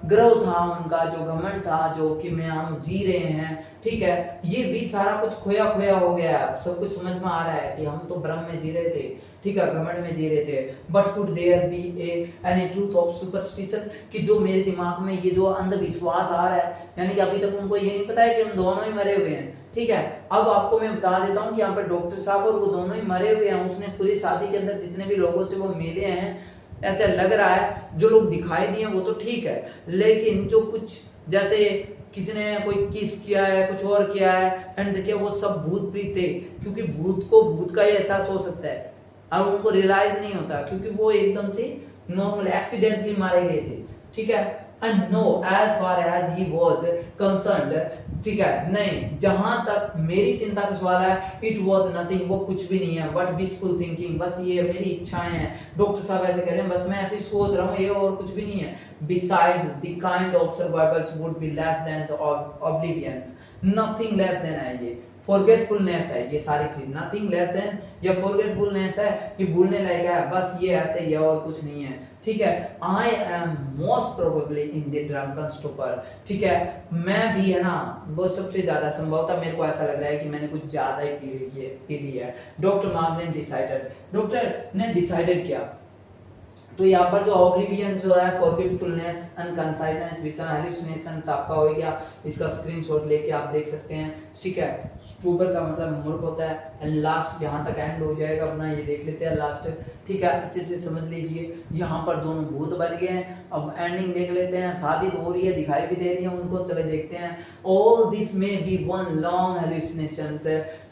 [SPEAKER 1] गर्व था उनका, जो घमंड था, जो कि मैं हम जी रहे हैं, ठीक है, ये भी सारा कुछ खोया खोया हो गया है। सब कुछ समझ में आ रहा है कि हम तो भ्रम में जी रहे थे, ठीक है, घमंड में जी रहे थे। But could there be any truth of superstition, कि जो मेरे दिमाग में ये जो अंधविश्वास आ रहा है, यानी कि अभी तक उनको ये नहीं पता है कि हम दोनों ही मरे हुए हैं, ठीक है। अब आपको मैं बता देता हूँ कि यहाँ पर डॉक्टर साहब और वो दोनों ही मरे हुए हैं। उसने पूरी शादी के अंदर जितने भी लोगों से वो मिले हैं, ऐसा लग रहा है जो लोग दिखाई दिए वो तो ठीक है, लेकिन जो कुछ जैसे किसी ने कोई किस किया है, कुछ और किया है, एंड किया, वो सब भूत प्रीत थे। क्योंकि भूत को भूत का ही एहसास हो सकता है और उनको रियलाइज नहीं होता, क्योंकि वो एकदम से नॉर्मल एक्सीडेंटली मारे गए थे, ठीक है। And no as far as he was concerned, ठीक है, नहीं, जहां तक मेरी चिंता का सवाल है, इट वाज नथिंग, वो कुछ भी नहीं है, बट विशफुल थिंकिंग, बस ये मेरी इच्छाएं हैं। डॉक्टर साहब ऐसे कह रहे हैं, बस मैं ऐसे सोच रहा हूँ, ये और कुछ भी नहीं है। Besides the kind of survivals would be less than oblivions, nothing less than है ये फॉरगेटफुलनेस है, ये सारी चीज नथिंग लेस देन या फॉरगेटफुलनेस है कि भूलने लायक है, बस ये ऐसे ही है और कुछ नहीं है, ठीक है। I am most probably in the drunken stupor, ठीक है, मैं भी है ना, वो सबसे ज्यादा संभवतः मेरे को ऐसा लग रहा है कि मैंने कुछ ज्यादा ही पी लिया है। डॉक्टर मार्गन डिसाइडेड, डॉक्टर ने डिसाइडेड किया। तो यहाँ पर जो ऑब्लिवियन जो है, फॉरगेटफुलनेस, अनकंसाइजनेस, विषम हैलुसिनेशंस आपका हो गया, इसका स्क्रीनशॉट लेके आप देख सकते हैं, ठीक है। स्टूबर का मतलब मूर्ख होता है। एंड लास्ट यहाँ तक एंड हो जाएगा अपना, ये देख लेते हैं लास्ट, ठीक है, अच्छे से समझ लीजिए। यहाँ पर दोनों भूत बन गए हैं, अब एंडिंग देख लेते हैं, शादी तो हो रही है, दिखाई भी दे रही है उनको, चले देखते हैं। ऑल दिस में बी वन लॉन्ग हेलुसिनेशन,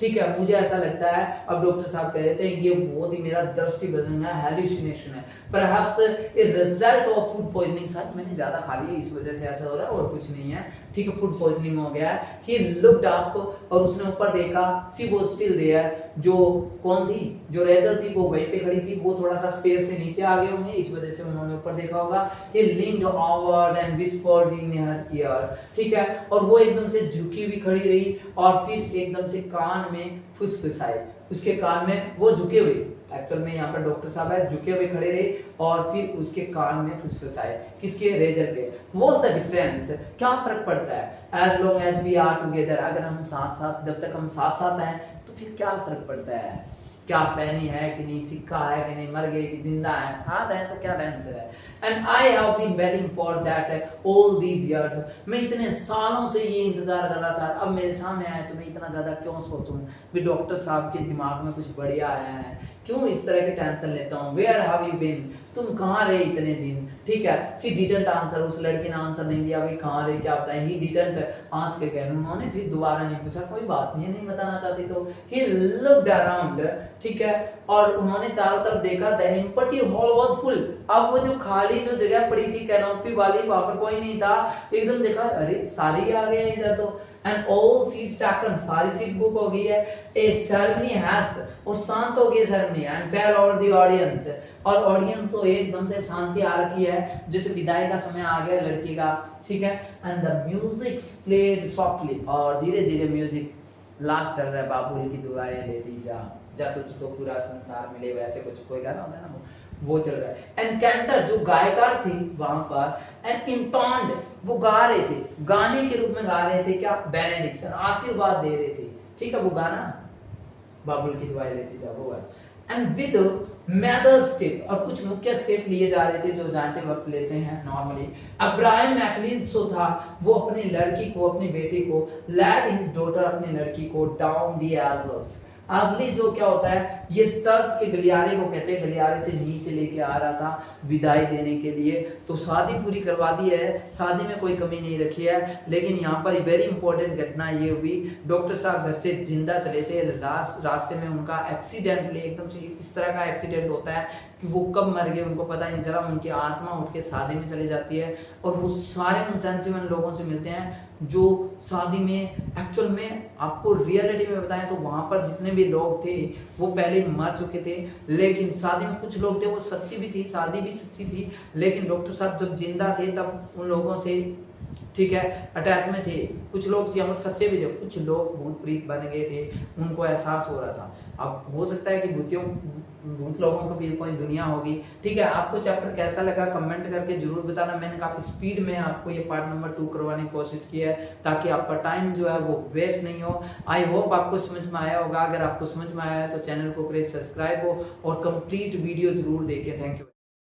[SPEAKER 1] ठीक है, मुझे ऐसा लगता है, अब डॉक्टर साहब कह रहे थे ये बहुत ही मेरा दृष्टि भ्रम है, हेलुसिनेशन है, perhaps a result of food poisoning, शायद मैंने ज्यादा खा लिया इस वजह से ऐसा हो रहा है और कुछ नहीं है, ठीक है, फूड पॉइजनिंग हो गया है। ही लुक्ड अप, और उसने ऊपर देखा, शी वाज स्टिल देयर, जो कौन थी, जो रेजल थी वो वहीं पे खड़ी थी, वो थोड़ा सा स्टेयर से नीचे आ गए होंगे, इस वजह से उन्होंने ऊपर देखा होगा। He leaned over and whispered in her ear, ठीक है, और वो एकदम से झुकी हुई खड़ी रही और फिर एकदम से कान में फुसफुसाई, उसके कान में वो झुके हुए, एक्चुअल में यहाँ पर डॉक्टर साहब है, झुके हुए खड़े रहे और फिर उसके कान में फुसफुसाए, किसके, रेजर पे। व्हाट्स द डिफरेंस, क्या फर्क पड़ता है, as long as we are together, अगर हम साथ साथ, जब तक हम साथ साथ हैं तो फिर क्या फर्क पड़ता है, क्या पैनी है कि नहीं, सिक्का है कि नहीं, मर गए कि जिंदा है, साथ है तो क्या टेंशन है। And I have been waiting for that all these years, मैं इतने सालों से ये इंतजार कर रहा था, अब मेरे सामने आया तो मैं इतना ज्यादा क्यों सोचूं, भी डॉक्टर साहब के दिमाग में कुछ बढ़िया आया है, क्यों इस तरह के टेंशन लेता हूँ, वेयर हैव यू बीन, तुम कहाँ रहे इतने दिन, ठीक है। सी डिडंट आंसर, उस लड़के ने आंसर नहीं दिया, अभी कहाँ रहे क्या बताएं, ही डिडंट आस्क अगेन, उन्होंने फिर दोबारा नहीं पूछा, कोई बात नहीं बताना चाहती तो। ही लुक्ड अराउंड, ठीक है, और उन्होंने चारों तरफ देखा, the empty hall was full, अब वो जो खाली जो जगह पड़ी थी कैनोपी वाली, वहां पर कोई नहीं था, एकदम देखा अरे सारे ही आ गए हैं इधर तो, एंड ऑल सीट्स टेकन, सारी सीट बुक हो गई है, ए सेरेमनी हैज, और शांत हो गई ceremony, and fail over the audience, और ऑडियंस तो एकदम से शांति आ रखी है, जैसे विदाई का समय आ गया लड़की का, ठीक है। And the music played softly, और धीरे धीरे म्यूजिक लास्ट चल रहा है, बाबुल की दुआएं लेती जा, जा तुझको पूरा संसार मिले, वैसे कुछ कोई गाना होता है ना वो चल रहा है। एंड कैंटर जो गायकार थी वहां पर, एंड इंटॉन्ड वो गा रहे थे, गाने के रूप में गा रहे थे क्या, बेनेडिक्शन, आशीर्वाद दे रहे थे, ठीक है, वो गाना बाबुल की दुआएं लेती जा वो है। एंड विद मेथड स्टेप, और कुछ मुख्य स्टेप लिए जा रहे थे जो जानते वक्त लेते हैं नॉर्मली। अब्राहम मैकलीज जो था वो अपनी लड़की को, अपनी बेटी को, लैड हिज डॉटर, अपनी लड़की को डाउन दी एल्जर्स, आजली जो क्या होता है, ये चर्च के गलियारे को कहते हैं, गलियारे से नीचे लेके आ रहा था विदाई देने के लिए, तो शादी पूरी करवा दी है, शादी में कोई कमी नहीं रखी है। लेकिन यहाँ पर वेरी इंपॉर्टेंट घटना ये हुई, डॉक्टर साहब घर से जिंदा चले थे, लास्ट रास्ते में उनका एक्सीडेंटली एकदम से इस तरह का एक्सीडेंट होता है कि वो कब मर गए उनको पता ही नहीं चला, उनकी आत्मा उठ के शादी में चली जाती है, और वो सारे उन लोगों से मिलते हैं जो शादी में एक्चुअल में, आपको रियलिटी में बताएं तो वहां पर जितने भी लोग थे वो पहले मर चुके थे, लेकिन शादी में कुछ लोग थे वो सच्ची भी थी, शादी भी सच्ची थी, लेकिन डॉक्टर साहब जब जिंदा थे तब उन लोगों से, ठीक है, अटैच में थे। कुछ लोग यहाँ पर सच्चे भी थे, कुछ लोग भूत प्रीत बन गए थे, उनको एहसास हो रहा था। अब हो सकता है कि भूत लोगों को भी कोई दुनिया होगी, ठीक है। आपको चैप्टर कैसा लगा कमेंट करके जरूर बताना। मैंने काफी स्पीड में आपको ये पार्ट नंबर 2 करवाने की कोशिश की है ताकि आपका टाइम जो है वो वेस्ट नहीं हो। आई होप आपको समझ में आया होगा। अगर आपको समझ में आया है तो चैनल को प्लीज सब्सक्राइब हो और कंप्लीट वीडियो जरूर देखें। Thank you.